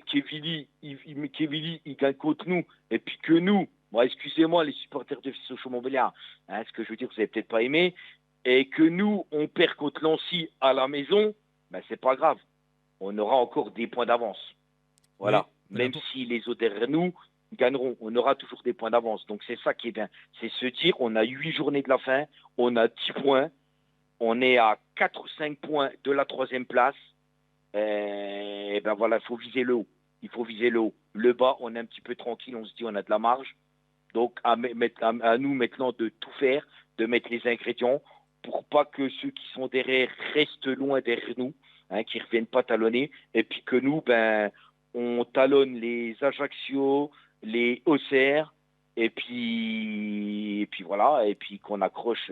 [SPEAKER 4] Kevili, il gagne contre nous, et puis que nous, excusez-moi les supporters de Sochaux-Montbéliard, ce que je veux dire, vous n'avez peut-être pas aimé, et que nous, on perd contre Lancy à la maison, c'est pas grave. On aura encore des points d'avance. Voilà. Oui, même si les autres derrière nous gagneront, on aura toujours des points d'avance. Donc c'est ça qui est bien. C'est se dire, on a 8 journées de la fin, on a 10 points, on est à 4 ou 5 points de la 3e place. Et voilà, il faut viser le haut. Il faut viser le haut. Le bas, on est un petit peu tranquille, on se dit on a de la marge. Donc à nous maintenant de tout faire, de mettre les ingrédients pour pas que ceux qui sont derrière restent loin derrière nous, qu'ils ne reviennent pas talonner. Et puis que nous, on talonne les Ajaccio, les Auxerre, et puis voilà, et puis qu'on accroche,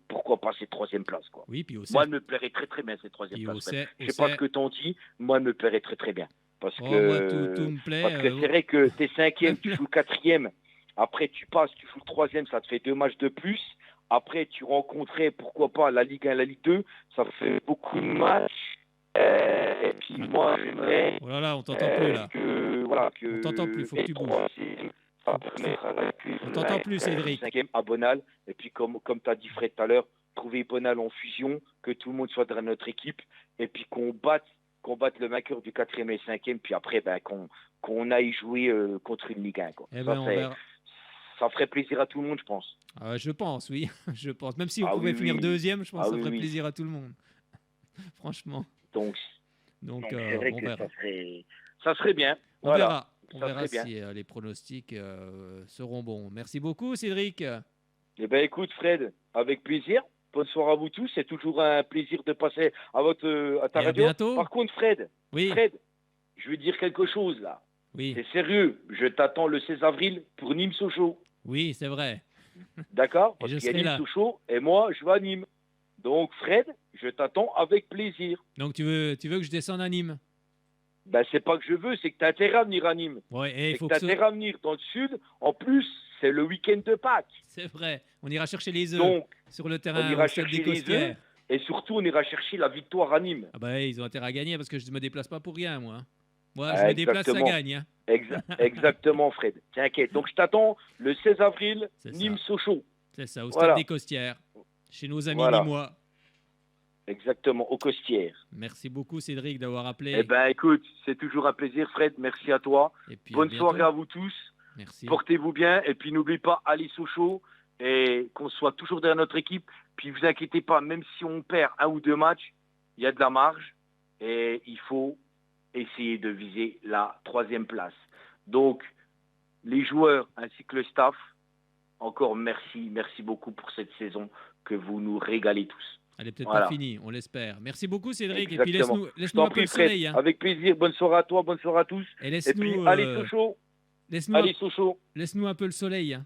[SPEAKER 4] pourquoi pas cette 3e place, quoi.
[SPEAKER 1] Oui, puis
[SPEAKER 4] moi, elle me plairait très très bien cette 3e place. Je sais pas ce que t'en dis, moi, elle me plairait très très bien. Parce que,
[SPEAKER 1] moi, tout me plaît.
[SPEAKER 4] Parce que c'est vrai que t'es 5e, tu joues le 4e, après tu passes, tu joues le 3e, ça te fait 2 matchs de plus. Après, tu rencontrais, pourquoi pas, la Ligue 1, la Ligue 2, ça fait beaucoup de matchs. Et puis moi, j'aimerais.
[SPEAKER 1] Oh là là, on t'entend plus là.
[SPEAKER 4] On
[SPEAKER 1] t'entend plus, faut que tu bouges. On t'entend plus, Cédric.
[SPEAKER 4] 5e à Bonal. Et puis, comme tu as dit Fred tout à l'heure, trouver Bonal en fusion, que tout le monde soit dans notre équipe, et puis qu'on batte le vainqueur du 4e et 5e, puis après, qu'on aille jouer contre une Ligue 1. Quoi. Ça ferait plaisir à tout le monde, je pense.
[SPEAKER 1] Je pense, oui. Je pense. Même si on pouvait finir 2e, je pense que ça ferait plaisir à tout le monde. Franchement.
[SPEAKER 4] Donc c'est vrai
[SPEAKER 1] on
[SPEAKER 4] que
[SPEAKER 1] verra.
[SPEAKER 4] Ça serait bien.
[SPEAKER 1] On verra si les pronostics seront bons. Merci beaucoup, Cédric.
[SPEAKER 4] Écoute, Fred, avec plaisir. Bonne soirée à vous tous. C'est toujours un plaisir de passer à ta radio.
[SPEAKER 1] Bientôt.
[SPEAKER 4] Par contre, Fred, je veux dire quelque chose là.
[SPEAKER 1] Oui.
[SPEAKER 4] C'est sérieux. Je t'attends le 16 avril pour Nîmes-Sochaux.
[SPEAKER 1] Oui, c'est vrai.
[SPEAKER 4] D'accord. Parce qu'il y a Nîmes-Sochaux et moi, je vais à Nîmes. Donc, Fred, je t'attends avec plaisir.
[SPEAKER 1] Donc, tu veux que je descende à Nîmes?
[SPEAKER 4] C'est pas que je veux, c'est que tu as intérêt à venir à Nîmes.
[SPEAKER 1] Ouais,
[SPEAKER 4] il faut que tu as intérêt à venir dans le sud. En plus, c'est le week-end de Pâques.
[SPEAKER 1] C'est vrai. On ira chercher les œufs sur le terrain.
[SPEAKER 4] On ira chercher les œufs. Et surtout, on ira chercher la victoire à Nîmes.
[SPEAKER 1] Ils ont intérêt à gagner parce que je ne me déplace pas pour rien, moi. Moi, je me déplace, ça gagne.
[SPEAKER 4] Exactement, Fred. T'inquiète. Donc, je t'attends le 16 avril, Nîmes-Sochaux.
[SPEAKER 1] C'est ça, au stade des Costières. Chez nos amis nîmois.
[SPEAKER 4] Exactement, aux Costières.
[SPEAKER 1] Merci beaucoup, Cédric, d'avoir appelé.
[SPEAKER 4] Écoute, c'est toujours un plaisir, Fred. Merci à toi.
[SPEAKER 1] Et puis,
[SPEAKER 4] bonne soirée à vous tous.
[SPEAKER 1] Merci.
[SPEAKER 4] Portez-vous bien. Et puis, n'oubliez pas, allez Sochaux et qu'on soit toujours derrière notre équipe. Puis, vous inquiétez pas, même si on perd 1 ou 2 matchs, il y a de la marge et il faut essayer de viser la 3e place. Donc, les joueurs ainsi que le staff, encore merci beaucoup pour cette saison que vous nous régalez tous.
[SPEAKER 1] Elle n'est peut-être pas finie, on l'espère. Merci beaucoup, Cédric.
[SPEAKER 4] Exactement.
[SPEAKER 1] Et puis laisse-nous un peu le soleil.
[SPEAKER 4] Avec plaisir. Bonne soirée à toi, bonne soirée à tous.
[SPEAKER 1] Et puis,
[SPEAKER 4] allez Sochaux.
[SPEAKER 1] Laisse-nous un peu le soleil.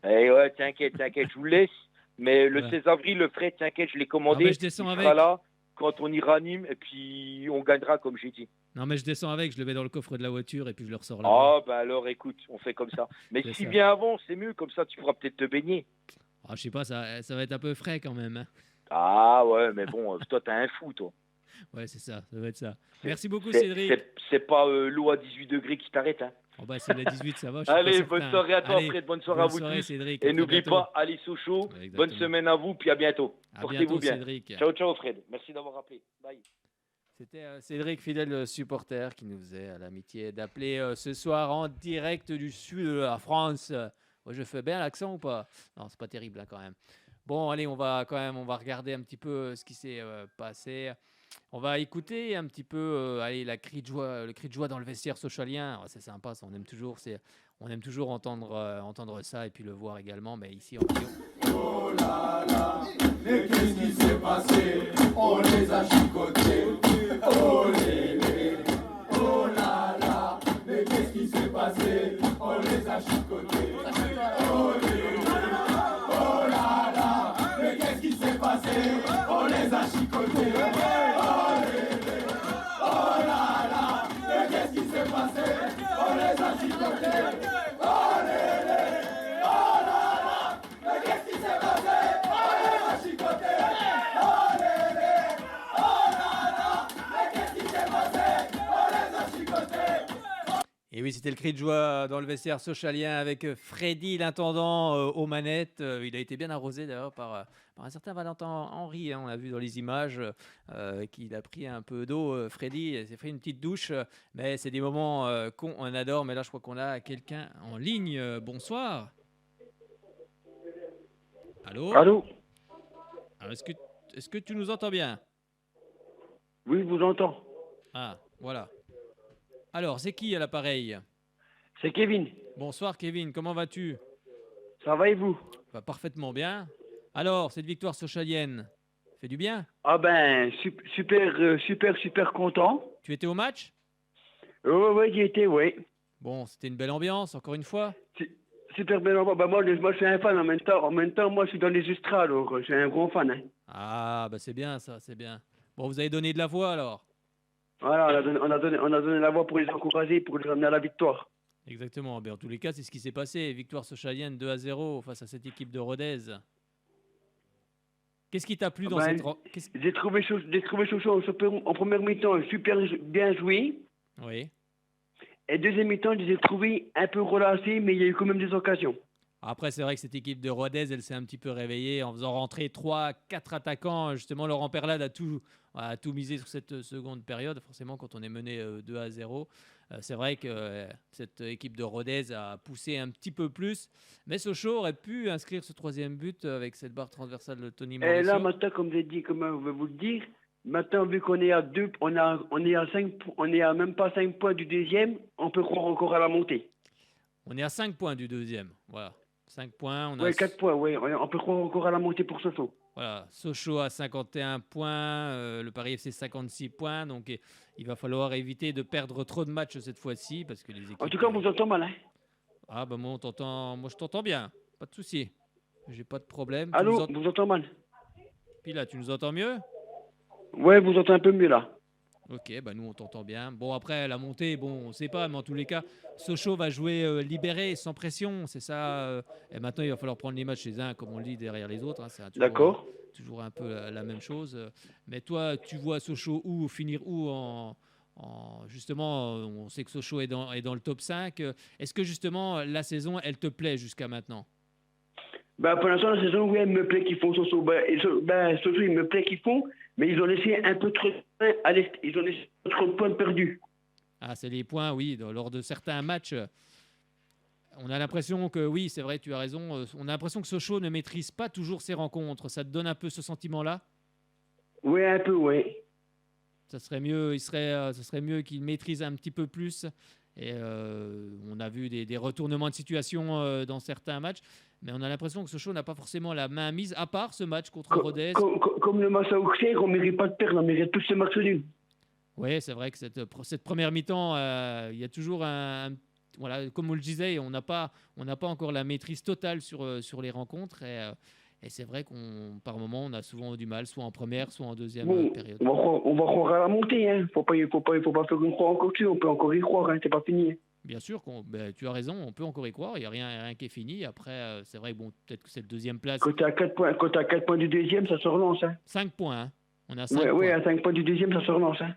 [SPEAKER 4] T'inquiète, je vous laisse. Mais le 16 avril, le frais, t'inquiète, je l'ai commandé.
[SPEAKER 1] Je descends avec.
[SPEAKER 4] Là quand on ira à Nîmes et puis on gagnera, comme j'ai dit.
[SPEAKER 1] Non, mais je descends avec, je le mets dans le coffre de la voiture et puis je le ressors là.
[SPEAKER 4] Alors écoute, on fait comme ça. Mais si bien avant, c'est mieux, comme ça tu pourras peut-être te baigner.
[SPEAKER 1] Je sais pas, ça va être un peu frais quand même.
[SPEAKER 4] Ouais, mais bon, toi t'es un fou, toi.
[SPEAKER 1] Ouais, c'est ça va être ça. Merci beaucoup, Cédric.
[SPEAKER 4] C'est pas l'eau à 18 degrés qui t'arrête, hein.
[SPEAKER 1] C'est la 18, ça va.
[SPEAKER 4] Allez, bonne soirée à toi, Fred, bonne soirée à vous tous.
[SPEAKER 1] Cédric,
[SPEAKER 4] et n'oubliez pas, allez Sochaux, bonne semaine à vous, puis à bientôt. Portez-vous bien.
[SPEAKER 1] Cédric.
[SPEAKER 4] Ciao, Fred. Merci d'avoir appelé. Bye.
[SPEAKER 1] C'était Cédric, fidèle supporter, qui nous faisait l'amitié d'appeler ce soir en direct du sud de la France. Moi, je fais bien l'accent ou pas? Non, c'est pas terrible quand même. Bon, allez, on va regarder un petit peu ce qui s'est passé. On va écouter un petit peu le cri de joie dans le vestiaire sochalien. C'est sympa, ça, on aime toujours entendre ça et puis le voir également. Mais ici, en vidéo.
[SPEAKER 5] Oh là là, mais qu'est-ce qui s'est passé? On les a chicotés. Oh les, oh là là, mais qu'est-ce qui s'est passé? On les a
[SPEAKER 1] Et oui, c'était le cri de joie dans le vestiaire sochalien avec Freddy, l'intendant, aux manettes. Il a été bien arrosé d'ailleurs par un certain Valentin Henry. On a vu dans les images qu'il a pris un peu d'eau. Freddy s'est fait une petite douche. Mais c'est des moments qu'on adore. Mais là, je crois qu'on a quelqu'un en ligne. Bonsoir. Allô?
[SPEAKER 6] Allô?
[SPEAKER 1] Alors, est-ce que tu nous entends bien?
[SPEAKER 6] Oui, je vous entends.
[SPEAKER 1] Ah, voilà. Alors, c'est qui à l'appareil?
[SPEAKER 6] C'est Kevin.
[SPEAKER 1] Bonsoir Kevin, comment vas-tu?
[SPEAKER 6] Ça va et vous?
[SPEAKER 1] Parfaitement bien. Alors, cette victoire sochalienne, fait du bien?
[SPEAKER 6] Ah ben, super content.
[SPEAKER 1] Tu étais au match?
[SPEAKER 6] Oui, j'y étais, oui.
[SPEAKER 1] Bon, c'était une belle ambiance, encore une fois.
[SPEAKER 6] Super bien. Bah, moi, je suis un fan en même temps. En même temps, moi, je suis dans les Estrades, alors je suis un gros fan. Hein.
[SPEAKER 1] Ah, bah c'est bien ça, c'est bien. Bon, vous avez donné de la voix alors?
[SPEAKER 6] Voilà, on a donné la voix pour les encourager, pour les amener à la victoire.
[SPEAKER 1] Exactement. En tous les cas, c'est ce qui s'est passé. Victoire sochalienne 2-0 face à cette équipe de Rodez. Qu'est-ce qui t'a plu dans cette...
[SPEAKER 6] J'ai trouvé Sochaux en première mi-temps super bien joué.
[SPEAKER 1] Oui.
[SPEAKER 6] Et deuxième mi-temps, je les ai trouvés un peu relâchés, mais il y a eu quand même des occasions.
[SPEAKER 1] Après, c'est vrai que cette équipe de Rodez, elle s'est un petit peu réveillée en faisant rentrer 3-4 attaquants. Justement, Laurent Perlade a tout misé sur cette seconde période. Forcément, quand on est mené 2-0, c'est vrai que cette équipe de Rodez a poussé un petit peu plus. Mais Sochaux aurait pu inscrire ce troisième but avec cette barre transversale de Tony Mauricio.
[SPEAKER 6] Et là, maintenant, comme j'ai dit, comme je vais vous le dire, maintenant, vu qu'on est à 2, on est à même pas 5 points du deuxième, on peut croire encore à la montée.
[SPEAKER 1] On est à 5 points du deuxième. Voilà. 5 points.
[SPEAKER 6] Oui, 4 points, oui. On peut croire encore à la montée pour Sochaux.
[SPEAKER 1] Voilà. Sochaux a 51 points, le Paris FC 56 points. Donc, il va falloir éviter de perdre trop de matchs cette fois-ci. Parce que les équipes...
[SPEAKER 6] En tout cas, on vous entend mal. Hein.
[SPEAKER 1] Ah, bah moi, je t'entends bien. Pas de souci. J'ai pas de problème.
[SPEAKER 6] Allô, vous entend mal.
[SPEAKER 1] Puis là, tu nous entends mieux?
[SPEAKER 6] Ouais, vous entendez un peu mieux là.
[SPEAKER 1] Ok, bah nous on t'entend bien. Bon, après la montée, bon, on sait pas, mais en tous les cas, Sochaux va jouer libéré, sans pression, c'est ça. Et maintenant, il va falloir prendre les matchs les uns, comme on le dit, derrière les autres. Hein, c'est
[SPEAKER 6] D'accord.
[SPEAKER 1] Toujours un peu la même chose. Mais toi, tu vois Sochaux finir où justement, on sait que Sochaux est dans le top 5. Est-ce que justement, la saison, elle te plaît jusqu'à maintenant?
[SPEAKER 6] Bah, pour l'instant, la saison, oui, elle me plaît qu'ils font Sochaux. Sochaux, il me plaît qu'ils font, mais ils ont laissé un peu trop de points à l'est. Ils ont laissé trop de points perdus.
[SPEAKER 1] Ah, c'est les points, oui. Lors de certains matchs, on a l'impression que, oui, c'est vrai, tu as raison. On a l'impression que Sochaux ne maîtrise pas toujours ses rencontres. Ça te donne un peu ce sentiment-là?
[SPEAKER 6] Oui, un peu, oui.
[SPEAKER 1] Ça serait mieux, ce serait mieux qu'il maîtrise un petit peu plus. Et on a vu des retournements de situation dans certains matchs. Mais on a l'impression que Sochaux n'a pas forcément la main mise, à part ce match contre Rodez.
[SPEAKER 6] Comme le match à Auxerre, on ne mérite pas de perdre, on mérite tous ce match nul.
[SPEAKER 1] Oui, c'est vrai que cette première mi-temps, il y a toujours voilà, comme on le disait, on n'a pas encore la maîtrise totale sur les rencontres. Et c'est vrai par moment, on a souvent du mal, soit en première, soit en deuxième période.
[SPEAKER 6] On va croire à la montée. Hein. Faut pas faire une croix encore dessus. On peut encore y croire. Hein. C'est pas fini.
[SPEAKER 1] Bien sûr, tu as raison, on peut encore y croire. Il n'y a rien qui est fini. Après, c'est vrai, peut-être que cette deuxième place...
[SPEAKER 6] Quand tu as 4 points du deuxième, ça se relance. Hein.
[SPEAKER 1] 5 points. Hein. On a 5 points.
[SPEAKER 6] Oui, à 5 points du deuxième, ça se relance. Hein.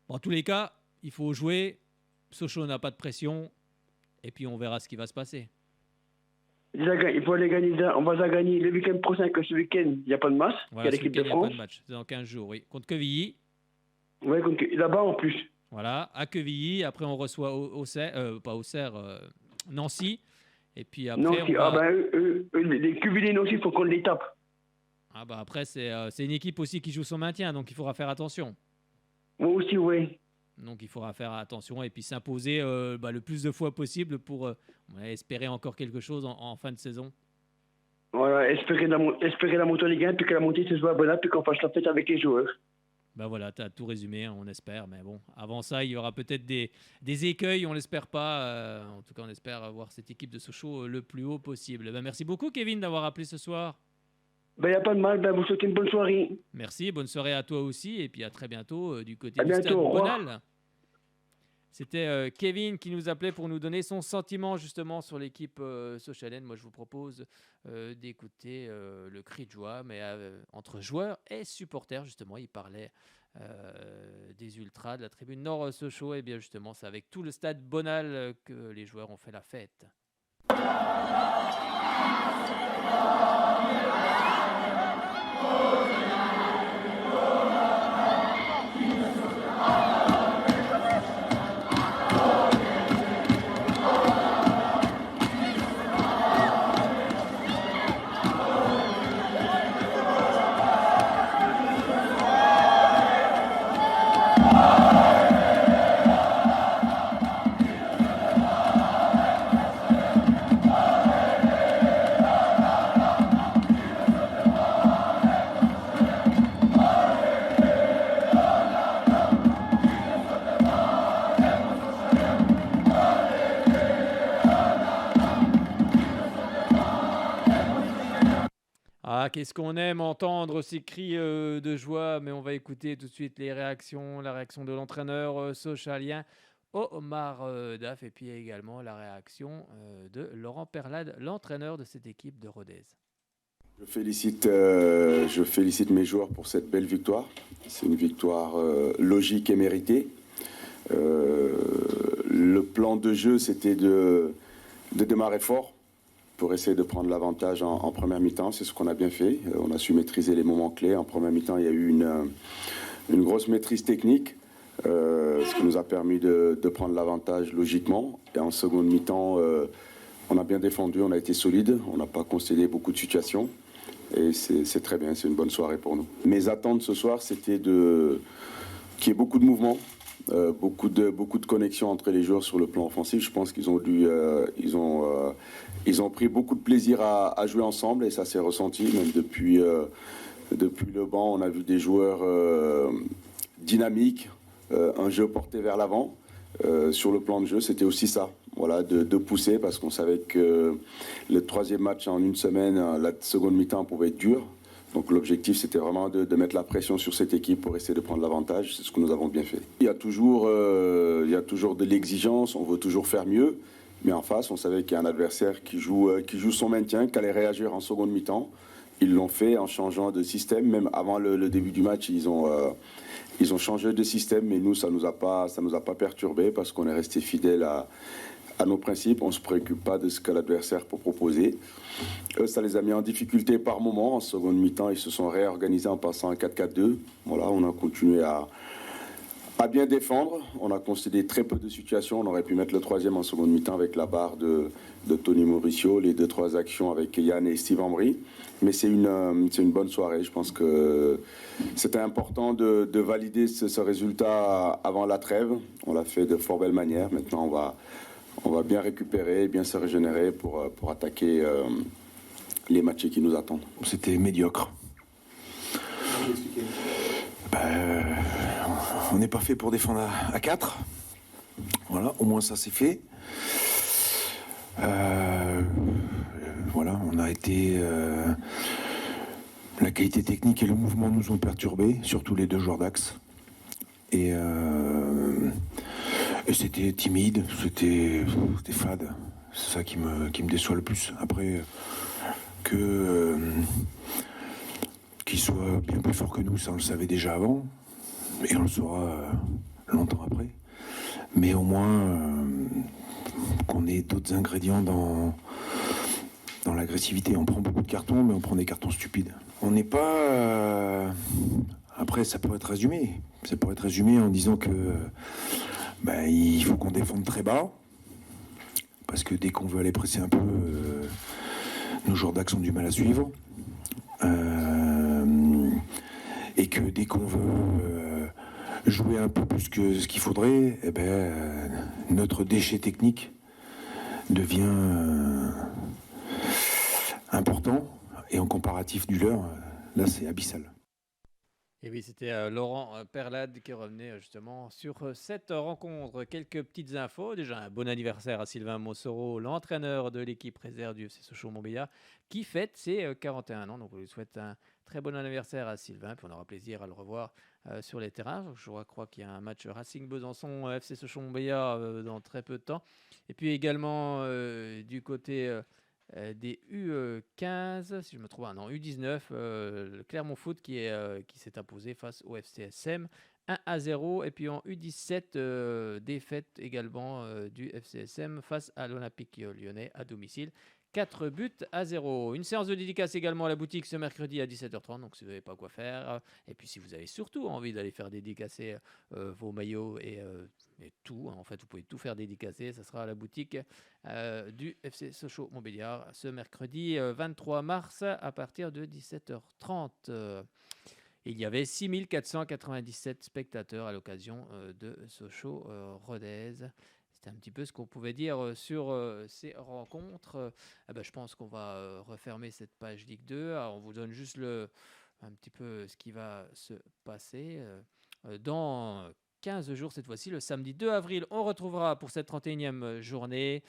[SPEAKER 1] Bon, en tous les cas, il faut jouer. Sochaux n'a pas de pression. Et puis, on verra ce qui va se passer.
[SPEAKER 6] Il faut aller gagner. On va gagner le week-end prochain, que ce week-end, il n'y a pas de match.
[SPEAKER 1] Voilà,
[SPEAKER 6] il y a l'équipe de France.
[SPEAKER 1] Il n'y a pas de match. C'est dans 15 jours, oui. Contre Quevilly.
[SPEAKER 6] Oui, là-bas en plus.
[SPEAKER 1] Voilà, à Quevilly. Après, on reçoit Nancy. Et puis après,
[SPEAKER 6] Nancy. Les Quevilly Nancy, il faut qu'on les tape.
[SPEAKER 1] Ah bah après, c'est une équipe aussi qui joue son maintien, donc il faudra faire attention.
[SPEAKER 6] Moi aussi, oui.
[SPEAKER 1] Donc il faudra faire attention et puis s'imposer le plus de fois possible pour espérer encore quelque chose en fin de saison.
[SPEAKER 6] Voilà, espérer la montée en Ligue 1, puis que la montée se joue à Bonat, puis qu'on fasse la fête avec les joueurs.
[SPEAKER 1] Ben voilà, tu as tout résumé, on espère. Mais bon, avant ça, il y aura peut-être des écueils, on l'espère pas. En tout cas, on espère voir cette équipe de Sochaux le plus haut possible. Ben, merci beaucoup, Kevin, d'avoir appelé ce soir.
[SPEAKER 6] Il n'y a pas de mal, vous souhaitez une bonne soirée.
[SPEAKER 1] Merci, bonne soirée à toi aussi. Et puis à très bientôt du côté
[SPEAKER 6] du
[SPEAKER 1] Stade Bonal. C'était Kevin qui nous appelait pour nous donner son sentiment justement sur l'équipe Sochalen. Moi, je vous propose d'écouter le cri de joie, mais entre joueurs et supporters, justement. Il parlait des ultras de la tribune Nord Sochaux. Et bien justement, c'est avec tout le stade Bonal que les joueurs ont fait la fête. Ah, qu'est-ce qu'on aime entendre ces cris de joie, mais on va écouter tout de suite la réaction de l'entraîneur sochalien Omar Daf, et puis également la réaction de Laurent Perlade, l'entraîneur de cette équipe de Rodez.
[SPEAKER 7] Je félicite mes joueurs pour cette belle victoire. C'est une victoire logique et méritée. Le plan de jeu, c'était de démarrer fort pour essayer de prendre l'avantage en première mi-temps. C'est ce qu'on a bien fait. On a su maîtriser les moments clés. En première mi-temps, il y a eu une grosse maîtrise technique, ce qui nous a permis de prendre l'avantage logiquement. Et en seconde mi-temps, on a bien défendu, on a été solide, on n'a pas concédé beaucoup de situations. Et c'est très bien, c'est une bonne soirée pour nous. Mes attentes ce soir, c'était qu'il y ait beaucoup de mouvements, beaucoup de connexions entre les joueurs sur le plan offensif. Je pense qu'ils ont pris beaucoup de plaisir à jouer ensemble, et ça s'est ressenti. Même depuis le banc, on a vu des joueurs dynamiques, un jeu porté vers l'avant. Sur le plan de jeu, c'était aussi ça. Voilà, de pousser, parce qu'on savait que le troisième match en une semaine, la seconde mi-temps pouvait être dur. Donc l'objectif, c'était vraiment de mettre la pression sur cette équipe pour essayer de prendre l'avantage. C'est ce que nous avons bien fait. Il y a toujours de l'exigence, on veut toujours faire mieux. Mais en face, on savait qu'il y a un adversaire qui joue son maintien, qui allait réagir en seconde mi-temps. Ils l'ont fait en changeant de système. Même avant le début du match, ils ont changé de système. Mais nous, ça nous a pas perturbé, parce qu'on est resté fidèle à nos principes. On ne se préoccupe pas de ce que l'adversaire peut proposer. Eux, ça les a mis en difficulté par moment. En seconde mi-temps, ils se sont réorganisés en passant à 4-4-2. Voilà, on a continué à bien défendre. On a concédé très peu de situations. On aurait pu mettre le troisième en seconde mi-temps avec la barre de Tony Mauricio, les 2-3 actions avec Yann et Steve Ambry. Mais c'est une bonne soirée. Je pense que c'était important de valider ce résultat avant la trêve. On l'a fait de fort belle manière. Maintenant, on va bien récupérer, bien se régénérer pour attaquer les matchs qui nous attendent.
[SPEAKER 8] C'était médiocre. On n'est pas fait pour défendre à 4. Voilà, au moins ça c'est fait. Voilà, on a été... la qualité technique et le mouvement nous ont perturbés, surtout les deux joueurs d'axe. Et c'était timide, c'était fade. C'est ça qui me déçoit le plus. Après, qu'il soit bien plus fort que nous, ça on le savait déjà avant. Et on le saura longtemps après. Mais au moins qu'on ait d'autres ingrédients dans l'agressivité. On prend beaucoup de cartons, mais on prend des cartons stupides. On n'est pas... Après, ça pourrait être résumé. Ça pourrait être résumé en disant que il faut qu'on défende très bas. Parce que dès qu'on veut aller presser un peu, nos joueurs d'axe ont du mal à suivre. Et que dès qu'on veut jouer un peu plus que ce qu'il faudrait, notre déchet technique devient important, et en comparatif du leur, là c'est abyssal.
[SPEAKER 1] Et oui, c'était Laurent Perlade qui revenait justement sur cette rencontre. Quelques petites infos. Déjà, un bon anniversaire à Sylvain Mossoro, l'entraîneur de l'équipe réserve du FC Sochaux-Montbéliard, qui fête ses 41 ans. Donc, on lui souhaite un très bon anniversaire à Sylvain, puis on aura plaisir à le revoir sur les terrains. Je crois qu'il y a un match Racing Besançon, FC Sochaux-Montbéliard dans très peu de temps. Et puis également du côté des U15, si je me trompe, non, U19, le Clermont Foot qui s'est imposé face au FCSM 1-0. Et puis en U17, défaite également du FCSM face à l'Olympique Lyonnais à domicile. 4-0. Une séance de dédicace également à la boutique ce mercredi à 17h30. Donc, si vous n'avez pas quoi faire, et puis si vous avez surtout envie d'aller faire dédicacer vos maillots et tout, en fait, vous pouvez tout faire dédicacer. Ça sera à la boutique du FC Sochaux-Montbéliard ce mercredi 23 mars à partir de 17h30. Il y avait 6497 spectateurs à l'occasion de Sochaux-Rodez. C'était un petit peu ce qu'on pouvait dire sur ces rencontres. Je pense qu'on va refermer cette page Ligue 2. Alors, on vous donne juste un petit peu ce qui va se passer. Dans 15 jours, cette fois-ci, le samedi 2 avril, on retrouvera pour cette 31e journée.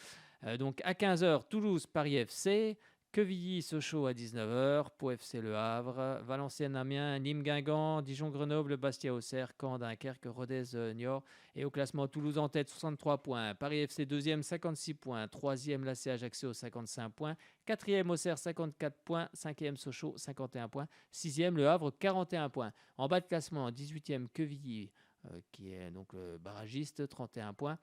[SPEAKER 1] Donc à 15h, Toulouse, Paris FC. Quevilly, Sochaux à 19h, Pau FC Le Havre, Valenciennes, Amiens, Nîmes, Guingamp, Dijon, Grenoble, Bastia, Auxerre, Caen, Dunkerque, Rodez, Niort. Et au classement, Toulouse en tête, 63 points. Paris FC 2e, 56 points. 3e, l'AC Ajaccio, 55 points. 4e, Auxerre, 54 points. 5e, Sochaux, 51 points. 6e, Le Havre, 41 points. En bas de classement, 18e, Quevilly, qui est donc barragiste, 31 points.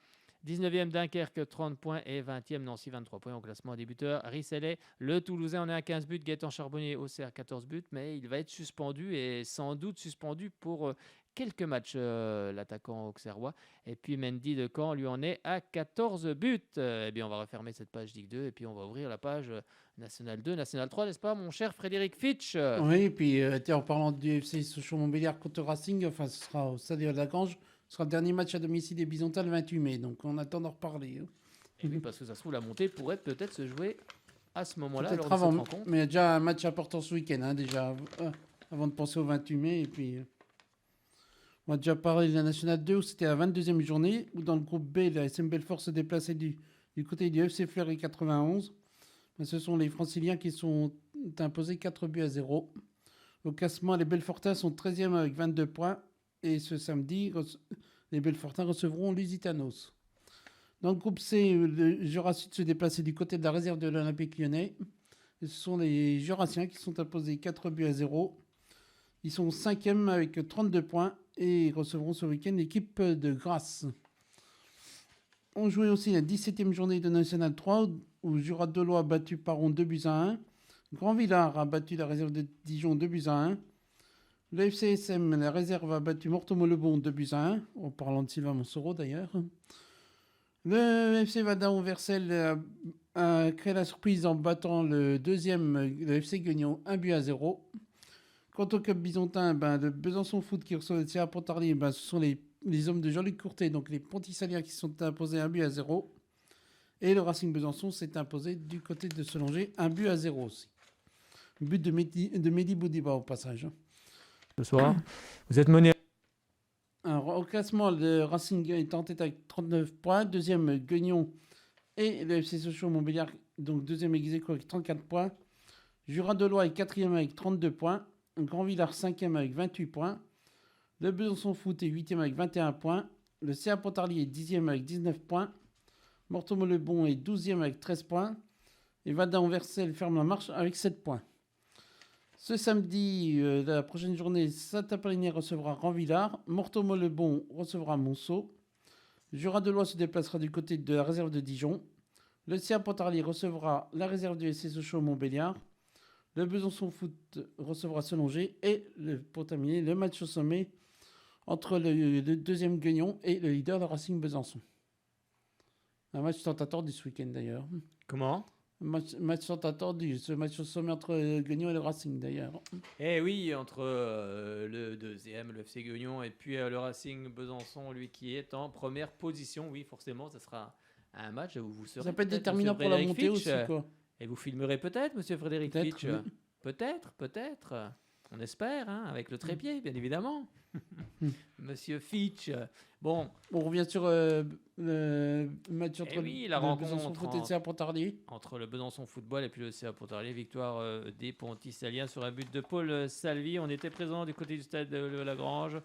[SPEAKER 1] 19e Dunkerque, 30 points et 20e Nancy, 23 points au classement débuteur. Risselet, le Toulousain, on est à 15 buts. Gaëtan Charbonnier, Auxerre, 14 buts. Mais il va être suspendu et sans doute suspendu pour quelques matchs, l'attaquant auxerrois. Et puis Mendy de Caen, lui, en est à 14 buts. Eh bien, on va refermer cette page Ligue 2 et puis on va ouvrir la page National 2, National 3, n'est-ce pas, mon cher Frédéric Fitch?
[SPEAKER 2] Oui, et puis en parlant du FC Sochaux-Montbéliard contre Racing, enfin, ce sera au Stade de la Grange. Ce sera le dernier match à domicile des Bisontins le 28 mai, donc on attend d'en reparler.
[SPEAKER 1] Et oui, parce que ça se trouve, la montée pourrait peut-être se jouer à ce moment-là, lors de
[SPEAKER 2] avant,
[SPEAKER 1] cette rencontre.
[SPEAKER 2] mais il y a déjà un match important ce week-end, déjà, avant de penser au 28 mai. Et puis, on a déjà parlé de la Nationale 2, où c'était la 22e journée, où dans le groupe B, la SM Belfort se déplaçait du côté du FC Fleury 91. Mais ce sont les Franciliens qui sont imposés 4-0. Au classement, les Belfortins sont 13e avec 22 points. Et ce samedi, les Belfortins recevront Lusitanos. Dans le groupe C, le Jurassien se déplaçait du côté de la réserve de l'Olympique Lyonnais. Et ce sont les Jurassiens qui sont imposés 4-0. Ils sont 5e avec 32 points et recevront ce week-end l'équipe de Grasse. On jouait aussi la 17e journée de National 3 où Jura Delois a battu Paron 2-1. Grand Villard a battu la réserve de Dijon 2-1. Le FCSM, la réserve, a battu Morteau-Mollebon 2-1, en parlant de Sylvain Monsoreau d'ailleurs. Le FC Vadin-Versel a créé la surprise en battant le FC Guignon 1-0. Quant au club bisontin, le Besançon Foot qui reçoit le CA Pontarlier, ce sont les hommes de Jean-Luc Courtet, donc les Pontissaliens qui sont imposés 1-0. Et le Racing Besançon s'est imposé du côté de Solonger 1-0 aussi. But de Mehdi Boudiba au passage.
[SPEAKER 1] Ce soir, vous êtes mené.
[SPEAKER 2] Alors, au classement, le Racing est en tête avec 39 points. Deuxième, Guignon et le FC Sochaux-Montbéliard, donc deuxième ex aequo avec 34 points. Jura Delois est quatrième avec 32 points. Grand Villard, cinquième avec 28 points. Le Besançon Foot est huitième avec 21 points. Le CA Pontarlier est 10e avec 19 points. Morteau-Mollebon est 12e avec 13 points. Et Vadin-Versel ferme la marche avec 7 points. Ce samedi, la prochaine journée, Saint-Apollinaire recevra Grand-Villard. Morteau-Mollebon recevra Monceau. Jura Delois se déplacera du côté de la réserve de Dijon. Le CA Pontarlier recevra la réserve du SC Sochaux-Montbéliard. Le Besançon Foot recevra Solonger. Et pour terminer, le match au sommet entre le deuxième Guignon et le leader de Racing Besançon. Un match tant attendu ce week-end d'ailleurs.
[SPEAKER 1] Comment ?
[SPEAKER 2] Match tant attendu, ce match au sommet entre Guignon et le Racing d'ailleurs.
[SPEAKER 1] Eh oui, entre le deuxième, le FC Guignon, et puis le Racing Besançon, lui qui est en première position. Oui, forcément, ça sera un match où vous serez.
[SPEAKER 2] Ça peut être déterminant pour la montée aussi, quoi.
[SPEAKER 1] Et vous filmerez peut-être, monsieur Frédéric Fitch. Oui. Peut-être. On espère, avec le trépied, bien évidemment. Monsieur Fitch. Bon,
[SPEAKER 2] On revient sur le match entre
[SPEAKER 1] la
[SPEAKER 2] le
[SPEAKER 1] rencontre
[SPEAKER 2] Besançon Foot et le CA Pontarlier.
[SPEAKER 1] entre le Besançon Football et puis le CA Pontarlier, victoire des Pontisaliens sur un but de Paul Salvi. On était présent du côté du stade de Lagrange,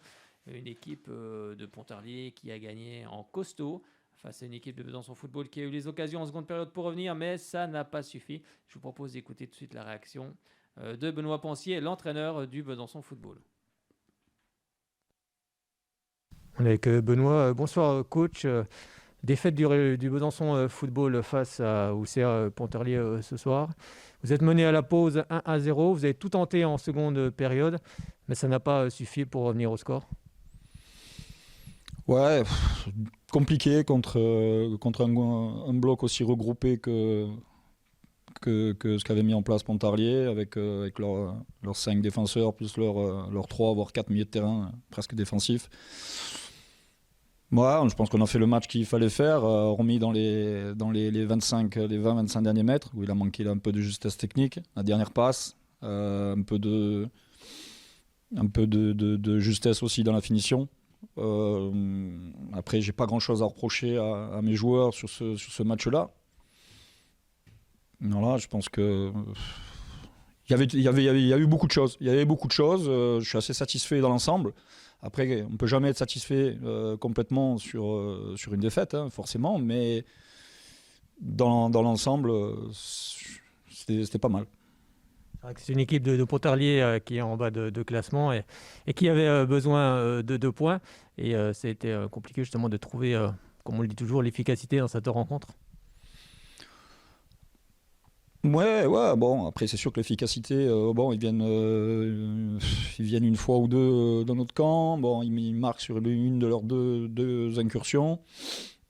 [SPEAKER 1] une équipe de Pontarlier qui a gagné en costaud face à une équipe de Besançon Football qui a eu les occasions en seconde période pour revenir, mais ça n'a pas suffi. Je vous propose d'écouter tout de suite la réaction de Benoît Pensier, l'entraîneur du Besançon Football. On est avec Benoît. Bonsoir coach. Défaite du Besançon Football face au CA Pontarlier ce soir. Vous êtes mené à la pause 1-0. Vous avez tout tenté en seconde période, mais ça n'a pas suffi pour revenir au score.
[SPEAKER 9] Ouais, compliqué contre un bloc aussi regroupé que ce qu'avait mis en place Pontarlier avec leurs 5 défenseurs plus leurs 3 voire 4 milieux de terrain presque défensifs. Ouais, je pense qu'on a fait le match qu'il fallait faire, remis dans les 20-25 derniers mètres où il a manqué un peu de justesse technique, la dernière passe, un peu de justesse aussi dans la finition. Après, j'ai pas grand chose à reprocher à mes joueurs sur ce match-là. Voilà, je pense que il y a eu beaucoup de choses. Il y avait beaucoup de choses. Je suis assez satisfait dans l'ensemble. Après, on peut jamais être satisfait complètement sur une défaite, hein, forcément, mais dans l'ensemble, c'était pas mal.
[SPEAKER 1] C'est une équipe de Pontarlier qui est en bas de classement et qui avait besoin de 2 points. Et ça a été compliqué justement de trouver, comme on le dit toujours, l'efficacité dans cette rencontre.
[SPEAKER 9] Ouais, bon, après c'est sûr que l'efficacité, ils viennent une fois ou deux dans notre camp. Bon, ils marquent sur une de leurs deux incursions.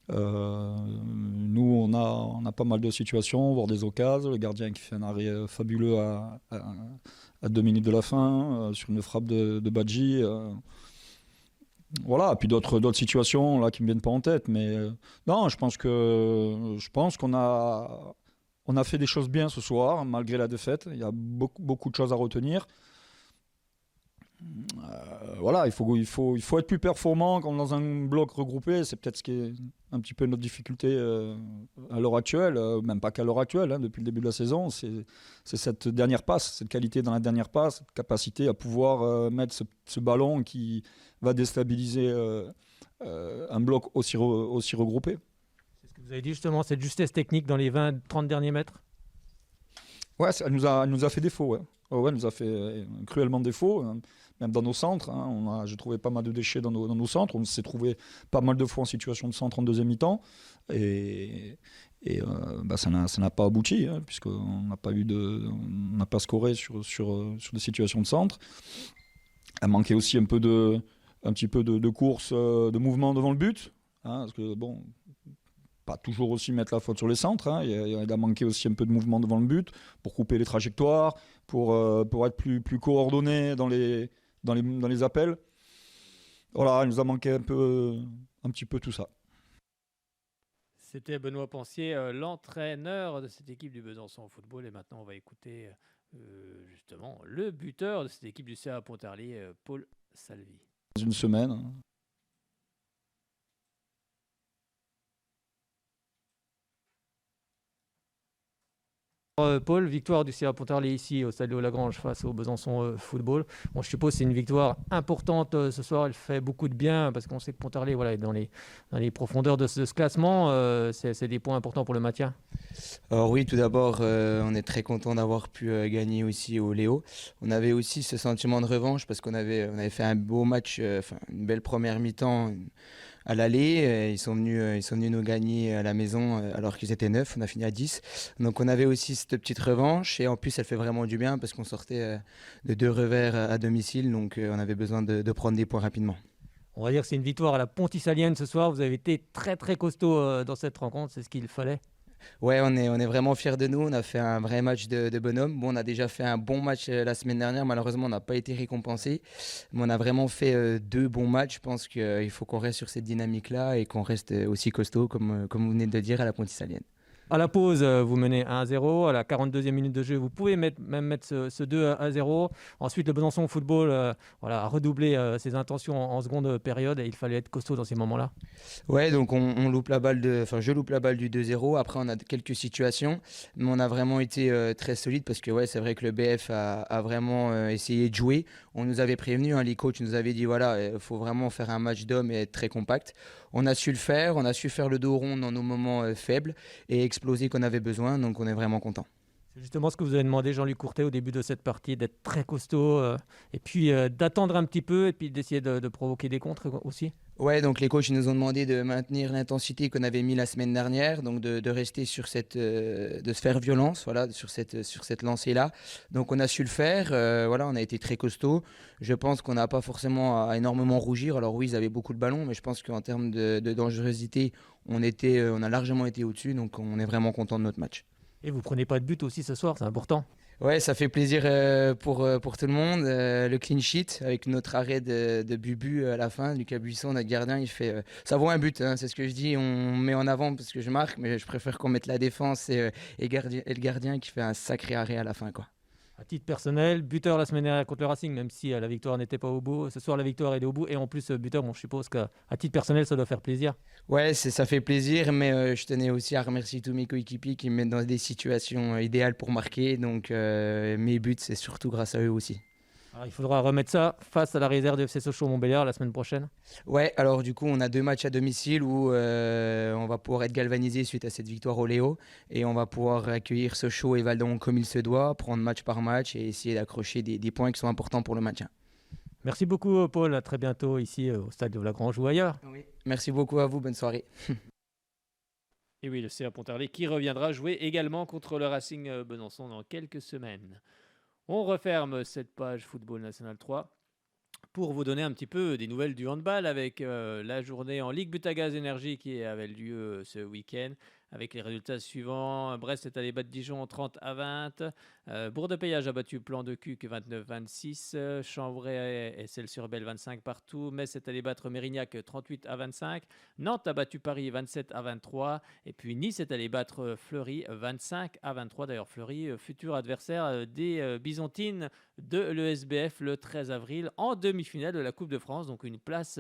[SPEAKER 9] Nous, on a pas mal de situations, voire des occasions. Le gardien qui fait un arrêt fabuleux à 2 minutes de la fin, sur une frappe de Badji. Voilà, et puis d'autres situations là qui me viennent pas en tête. Mais non, je pense qu'on a fait des choses bien ce soir, malgré la défaite. Il y a beaucoup de choses à retenir. Voilà, il faut être plus performant quand dans un bloc regroupé. C'est peut-être ce qui est un petit peu notre difficulté à l'heure actuelle, même pas qu'à l'heure actuelle, hein, depuis le début de la saison. C'est cette dernière passe, cette qualité dans la dernière passe, cette capacité à pouvoir mettre ce ballon qui va déstabiliser un bloc aussi regroupé.
[SPEAKER 1] C'est ce que vous avez dit justement, cette justesse technique dans les 20-30 derniers mètres.
[SPEAKER 9] Ouais, elle nous a fait défaut. Ouais. Ouais, elle nous a fait cruellement défaut. Même dans nos centres, hein, j'ai trouvé pas mal de déchets dans nos centres. On s'est trouvé pas mal de fois en situation de centre en deuxième mi-temps. Et ça n'a pas abouti, hein, puisqu'on n'a pas scoré sur des situations de centre. Il manquait aussi un petit peu de course, de mouvement devant le but. Hein, parce que, bon, pas toujours aussi mettre la faute sur les centres. Hein. Il a manqué aussi un peu de mouvement devant le but pour couper les trajectoires, pour être plus coordonné dans les appels. Voilà, il nous a manqué un petit peu tout ça.
[SPEAKER 1] C'était Benoît Pensier, l'entraîneur de cette équipe du Besançon Football. Et maintenant, on va écouter justement le buteur de cette équipe du CA Pontarlier, Paul Salvi.
[SPEAKER 9] Dans une semaine.
[SPEAKER 1] Paul, victoire du CA Pontarlier ici au stade de Lagrange face au Besançon Football. Bon, je suppose que c'est une victoire importante ce soir. Elle fait beaucoup de bien parce qu'on sait que Pontarlier est dans les profondeurs de ce classement. C'est des points importants pour le maintien.
[SPEAKER 10] Alors oui, tout d'abord, on est très content d'avoir pu gagner aussi au Léo. On avait aussi ce sentiment de revanche parce qu'on avait fait un beau match, une belle première mi-temps à l'aller. Ils sont venus nous gagner à la maison alors qu'ils étaient 9. On a fini à 10. Donc on avait aussi cette petite revanche et en plus elle fait vraiment du bien parce qu'on sortait de 2 revers à domicile. Donc on avait besoin de prendre des points rapidement.
[SPEAKER 1] On va dire que c'est une victoire à la Pontisalienne ce soir. Vous avez été très très costaud dans cette rencontre. C'est ce qu'il fallait.
[SPEAKER 10] Ouais, on est vraiment fiers de nous. On a fait un vrai match de bonhomme. Bon, on a déjà fait un bon match la semaine dernière. Malheureusement, on n'a pas été récompensé. Mais on a vraiment fait 2 bons matchs. Je pense qu'il faut qu'on reste sur cette dynamique-là et qu'on reste aussi costaud, comme vous venez de le dire, à la Pontisalienne.
[SPEAKER 1] À la pause, vous menez 1-0. À la 42e minute de jeu, vous pouvez mettre ce 2-0. Ensuite, le Besançon Football a redoublé ses intentions en seconde période et il fallait être costaud dans ces moments-là.
[SPEAKER 10] Ouais, donc on loupe la balle je loupe la balle du 2-0. Après, on a quelques situations, mais on a vraiment été très solide parce que ouais, c'est vrai que le BF a vraiment essayé de jouer. On nous avait prévenu, les coachs nous avaient dit voilà, il faut vraiment faire un match d'hommes et être très compact. On a su le faire, on a su faire le dos rond dans nos moments faibles et exploser qu'on avait besoin, donc on est vraiment content.
[SPEAKER 1] C'est justement ce que vous avez demandé, Jean-Luc Courtet, au début de cette partie, d'être très costaud et puis d'attendre un petit peu et puis d'essayer de provoquer des contres aussi.
[SPEAKER 10] Ouais, donc les coachs ils nous ont demandé de maintenir l'intensité qu'on avait mis la semaine dernière, donc de rester sur de se faire violence, voilà, sur cette lancée-là. Donc on a su le faire, voilà, on a été très costaud. Je pense qu'on n'a pas forcément à énormément rougir. Alors oui, ils avaient beaucoup de ballons, mais je pense qu'en termes de dangerosité, on a largement été au-dessus, donc on est vraiment content de notre match.
[SPEAKER 1] Et vous prenez pas de but aussi ce soir, c'est important.
[SPEAKER 10] Ouais, ça fait plaisir pour tout le monde. Le clean sheet avec notre arrêt de Bubu à la fin. Lucas Buisson, notre gardien, il fait. Ça vaut un but, hein, c'est ce que je dis. On met en avant parce que je marque, mais je préfère qu'on mette la défense et le gardien qui fait un sacré arrêt à la fin, quoi.
[SPEAKER 1] À titre personnel, buteur la semaine dernière contre le Racing, même si la victoire n'était pas au bout. Ce soir, la victoire est au bout. Et en plus, buteur, je suppose qu'à titre personnel, ça doit faire plaisir.
[SPEAKER 10] Ouais, ça fait plaisir, mais je tenais aussi à remercier tous mes coéquipiers qui me mettent dans des situations idéales pour marquer. Donc, mes buts, c'est surtout grâce à eux aussi.
[SPEAKER 1] Alors, il faudra remettre ça face à la réserve de FC Sochaux-Montbéliard la semaine prochaine.
[SPEAKER 10] Ouais, alors du coup, on a 2 matchs à domicile où on va pouvoir être galvanisé suite à cette victoire au Léo. Et on va pouvoir accueillir Sochaux et Valdon comme il se doit, prendre match par match et essayer d'accrocher des points qui sont importants pour le maintien.
[SPEAKER 1] Merci beaucoup, Paul. À très bientôt ici au stade de Lagrange ou ailleurs.
[SPEAKER 10] Oui. Merci beaucoup à vous. Bonne soirée.
[SPEAKER 1] Et oui, le CA Pontarlier qui reviendra jouer également contre le Racing Besançon dans quelques semaines. On referme cette page Football National 3 pour vous donner un petit peu des nouvelles du handball avec la journée en Ligue Butagaz Énergie qui avait lieu ce week-end avec les résultats suivants. Brest est allé battre Dijon 30-20. Bourg-de-Péage a battu Plan de Cuc 29-26. Chambray et Celles-sur-Belle 25 partout. Metz est allé battre Mérignac 38-25. Nantes a battu Paris 27-23. Et puis Nice est allé battre Fleury 25-23. D'ailleurs, Fleury, futur adversaire des Byzantines de l'ESBF le 13 avril en demi-finale de la Coupe de France. Donc une place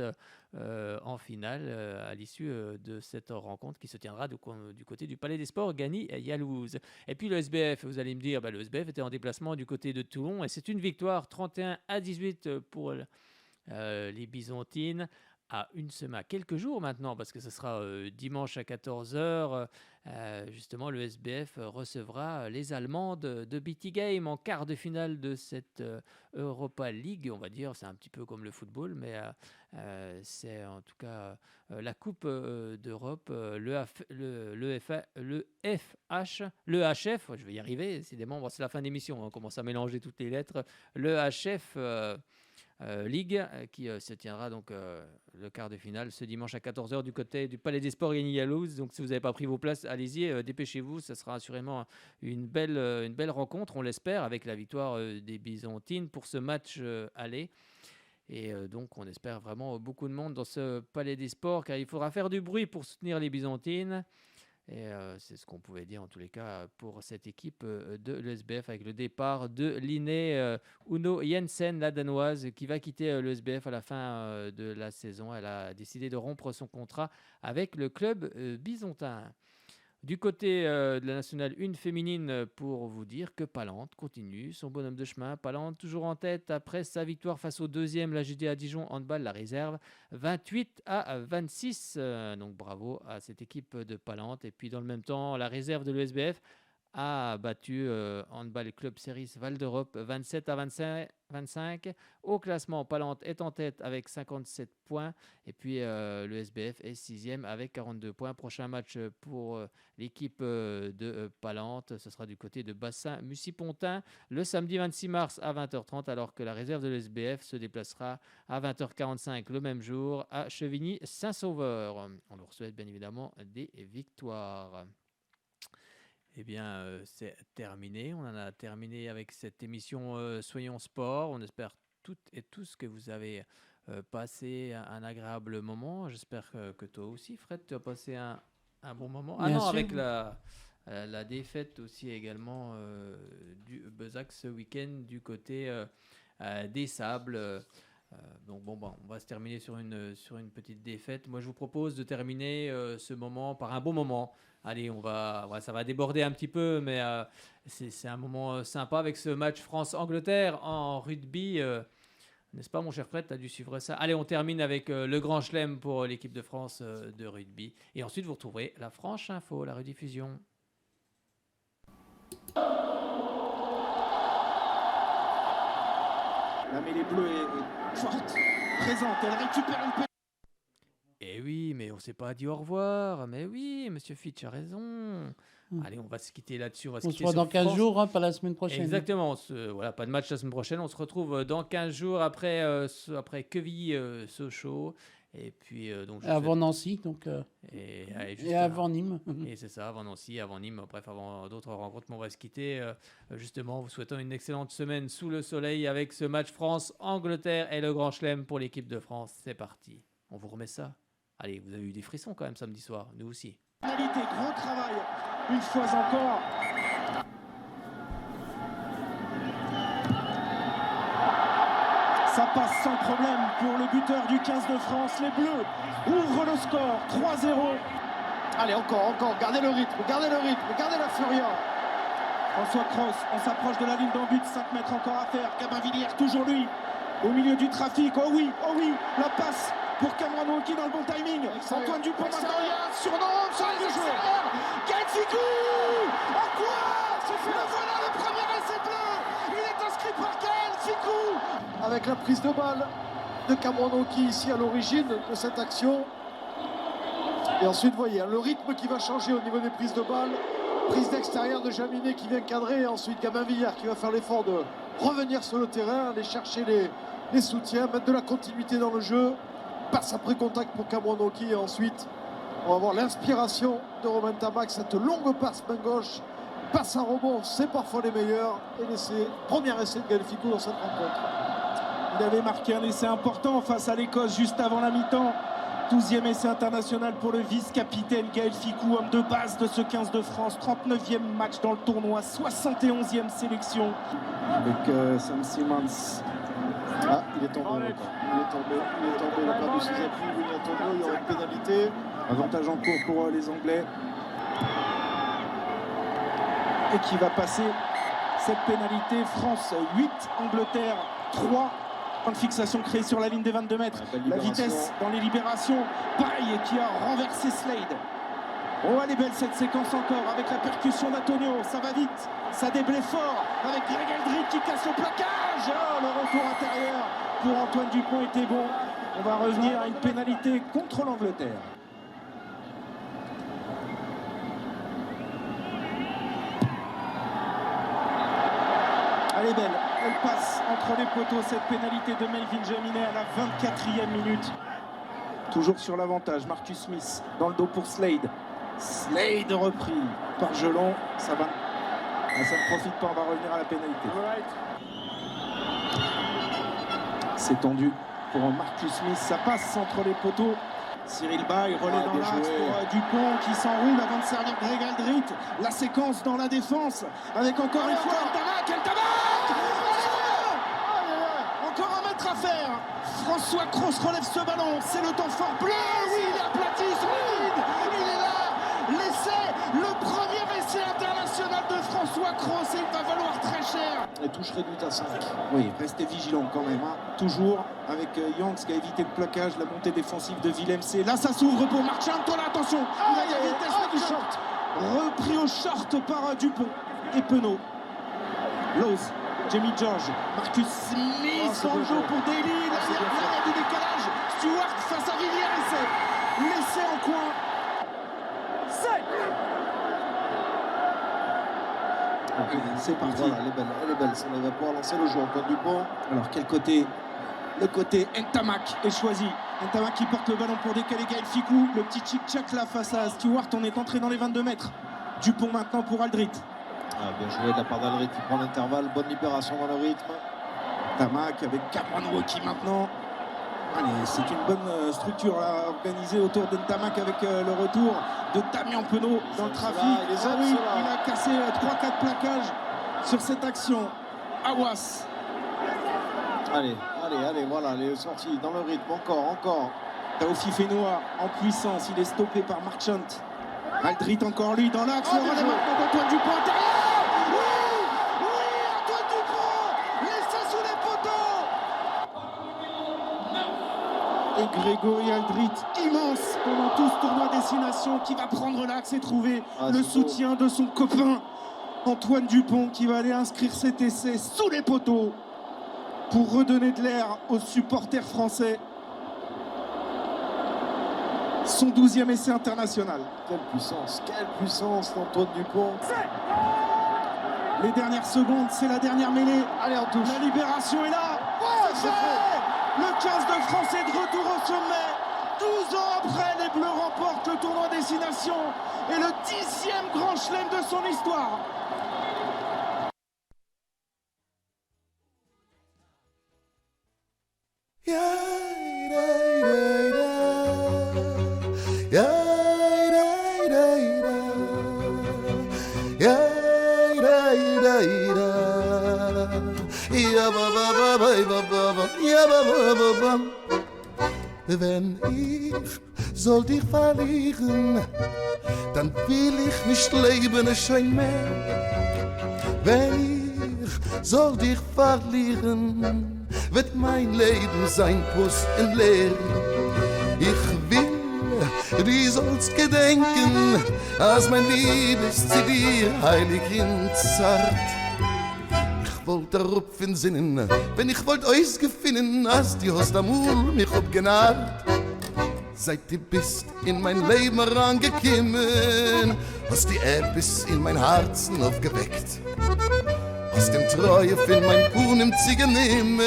[SPEAKER 1] en finale à l'issue de cette rencontre qui se tiendra du côté du Palais des Sports Gagny-Yalouz. Et puis le SBF, vous allez me dire, le SBF était en déplacement du côté de Toulon et c'est une victoire 31-18 pour les Byzantines. À quelques jours maintenant, parce que ce sera dimanche à 14h, justement le SBF recevra les Allemands de BT Game en quart de finale de cette Europa League, on va dire, c'est un petit peu comme le football, mais c'est en tout cas la Coupe d'Europe, le HF, je vais y arriver, décidément, bon, c'est la fin d'émission, on commence à mélanger toutes les lettres, le HF Ligue qui se tiendra donc le quart de finale ce dimanche à 14h du côté du Palais des Sports Gagny-Yalouz. Donc si vous n'avez pas pris vos places, allez-y, dépêchez-vous, ça sera assurément une belle rencontre, on l'espère, avec la victoire des Byzantines pour ce match aller. Et donc on espère vraiment beaucoup de monde dans ce Palais des Sports car il faudra faire du bruit pour soutenir les Byzantines. Et c'est ce qu'on pouvait dire en tous les cas pour cette équipe de l'ESBF avec le départ de Line Uno Jensen, la danoise, qui va quitter l'ESBF à la fin de la saison. Elle a décidé de rompre son contrat avec le club byzantin. Du côté de la Nationale 1 féminine, pour vous dire que Palante continue son bonhomme de chemin. Palante toujours en tête après sa victoire face au deuxième, la GDA Dijon handball, la réserve, 28-26. Donc bravo à cette équipe de Palante. Et puis dans le même temps, la réserve de l'ESBF a battu Handball Club Series Val d'Europe 27-25. Au classement, Palante est en tête avec 57 points. Et puis le SBF est 6e avec 42 points. Prochain match pour l'équipe de Palante. Ce sera du côté de Bassin-Mussy-Pontin le samedi 26 mars à 20h30, alors que la réserve de l'SBF se déplacera à 20h45 le même jour à Chevigny-Saint-Sauveur. On leur souhaite bien évidemment des victoires. Eh bien, c'est terminé. On en a terminé avec cette émission Soyons Sport. On espère toutes et tous que vous avez passé un agréable moment. J'espère que toi aussi, Fred, tu as passé un bon moment.
[SPEAKER 2] Bien sûr.
[SPEAKER 1] Avec la la défaite aussi également du Bezac ce week-end du côté des Sables. Donc bon, on va se terminer sur une petite défaite. Moi, je vous propose de terminer ce moment par un bon moment. Allez, ça va déborder un petit peu, mais c'est un moment sympa avec ce match France-Angleterre en rugby. N'est-ce pas, mon cher Fred, tu as dû suivre ça. Allez, on termine avec le grand chelem pour l'équipe de France de rugby. Et ensuite, vous retrouverez la Franche Info, la rediffusion.
[SPEAKER 11] La mêlée bleue est forte, présente, elle récupère une pénalité.
[SPEAKER 1] Eh oui, mais on ne s'est pas dit au revoir. Mais oui, monsieur Fitch a raison. Allez, on va se quitter là-dessus.
[SPEAKER 2] On se voit dans 15 jours, hein, pas la semaine prochaine.
[SPEAKER 1] Exactement. Voilà, pas de match la semaine prochaine. On se retrouve dans 15 jours après Quevilly-Sochaux. Et puis,
[SPEAKER 2] avant Nancy, donc. Et avant Nîmes.
[SPEAKER 1] Et c'est ça, avant Nancy, avant Nîmes, bref, avant d'autres rencontres. Mais on va se quitter, justement, vous souhaitant une excellente semaine sous le soleil avec ce match France-Angleterre et le Grand Chelem pour l'équipe de France. C'est parti. On vous remet ça. Allez, vous avez eu des frissons quand même samedi soir, nous aussi.
[SPEAKER 11] Qualité, gros travail, une fois encore. Ça passe sans problème pour le buteur du 15 de France. Les Bleus ouvrent le score, 3-0. Allez, encore, gardez le rythme, gardez la furia. François Cross, on s'approche de la ligne d'en but, 5 mètres encore à faire. Gabin Villiers, toujours lui, au milieu du trafic. Oh oui, la passe pour Cameron Wauquiez dans le bon timing. Antoine Dupont maintenant, il y a un surnom sur les joueurs. Gaël Fickou. En quoi voilà le premier essai bleu. Il est inscrit par Gaël Fickou. Avec la prise de balle de Cameron Wauquiez ici à l'origine de cette action. Et ensuite, vous voyez, le rythme qui va changer au niveau des prises de balle. Prise d'extérieur de Jaminet qui vient cadrer. Et ensuite, Gabin Villiers qui va faire l'effort de revenir sur le terrain, aller chercher les soutiens, mettre de la continuité dans le jeu. Passe après contact pour Cameron Wauquiez. Et ensuite, on va voir l'inspiration de Romain Tamac. Cette longue passe main gauche. Passe à rebond, c'est parfois les meilleurs. Et premier essai de Gaël Fickou dans cette rencontre. Il avait marqué un essai important face à l'Écosse juste avant la mi-temps. 12e essai international pour le vice-capitaine Gaël Fickou, homme de base de ce 15 de France. 39e match dans le tournoi, 71e sélection. Avec Sam Simmons. Ah, il est tombé. Il a perdu ses appuis. William Tono, il y aura une pénalité. Avantage en cours pour les Anglais. Et qui va passer cette pénalité. France 8, Angleterre 3. Point de fixation créé sur la ligne des 22 mètres. La vitesse dans les libérations. Paille qui a renversé Slade. Oh, elle est belle cette séquence encore avec la percussion d'Antonio. Ça va vite, ça déblaye fort avec Greg Eldrick qui casse le plaquage. Oh, le retour intérieur pour Antoine Dupont était bon. On va revenir à une pénalité contre l'Angleterre. Elle est belle, elle passe entre les poteaux, cette pénalité de Melvin Jaminet à la 24e minute. Toujours sur l'avantage, Marcus Smith dans le dos pour Slade. Slade repris par Gelon, ça va. Ça ne profite pas, on va revenir à la pénalité. C'est tendu pour Marcus Smith, ça passe entre les poteaux. Cyril Bay, relais dans l'axe pour Dupont qui s'enroule avant de servir Greg Aldrit. La séquence dans la défense avec encore une fois Eltamac. Encore un mètre à faire. François Cross relève ce ballon. C'est le temps fort bleu. Oui, il est aplati, solide. Il est là. L'essai, le premier essai international de François Cross. Et il va valoir très cher. Et touche réduite à 5. Oui, restez vigilants quand même. Hein. Toujours avec Youngs qui a évité le plaquage, la montée défensive de Willem C. Là, ça s'ouvre pour Marchantola. Attention, il a la vitesse du short. Repris au short par Dupont et Penaud. Lowe, Jamie George, Marcus Smith dans le jeu pour Daly. Là, il y a du décalage. Stewart face à Villiers. L'essai en coin. C'est parti. Voilà, elle est belle. On va pouvoir lancer le jeu encore Dupont. Alors, quel côté? Le côté Ntamak est choisi. Ntamak qui porte le ballon pour décaler Gaël Fickou. Le petit chic-chac là face à Stewart. On est entré dans les 22 mètres. Dupont maintenant pour Aldrit.
[SPEAKER 12] Ah, bien joué de la part d'Aldrit qui prend l'intervalle. Bonne libération dans le rythme.
[SPEAKER 11] Ntamak avec Cameron Wauquiez maintenant. Allez, c'est une bonne structure là, organisée autour d'Ntamak avec le retour de Damien Penaud dans le trafic. Il a cassé 3-4 plaquages sur cette action. Awas.
[SPEAKER 12] Allez, voilà, les sorties dans le rythme, encore.
[SPEAKER 11] Taofi Fenoa en puissance, il est stoppé par Marchant. Aldrit encore lui dans l'axe, le relais maintenant d'Antoine Dupont intérieur. Oui, Antoine Dupont, laissé sous les poteaux. Et Grégory Aldrit, immense pendant tout ce tournoi destination, qui va prendre l'axe et trouver le soutien de son copain Antoine Dupont, qui va aller inscrire cet essai sous les poteaux pour redonner de l'air aux supporters français. Son 12e essai international.
[SPEAKER 12] Quelle puissance d'Antoine Dupont.
[SPEAKER 11] Les dernières secondes, c'est la dernière mêlée.
[SPEAKER 12] Allez, on touche.
[SPEAKER 11] La libération est là. C'est fait. Le 15 de France est de retour au sommet. 12 ans après, les Bleus remportent le tournoi Destination et le 10e grand chelem de son histoire.
[SPEAKER 13] Wenn ich soll dich verlieren, dann will ich nicht leben schon mehr. Wenn ich soll dich verlieren, wird mein Leben sein Puss und leer. Ich will, du sollst gedenken, als mein Liebes zu dir heilig und zart. Ich wollt darauf entsinnen, wenn ich wollt euch gefinnen, als die hast amul mich abgenarrt. Seit du bist in mein Leben rangekommen, hast die etwas in mein Herzen aufgeweckt. Aus dem Treue von mein Puhn im Ziegen nehmen.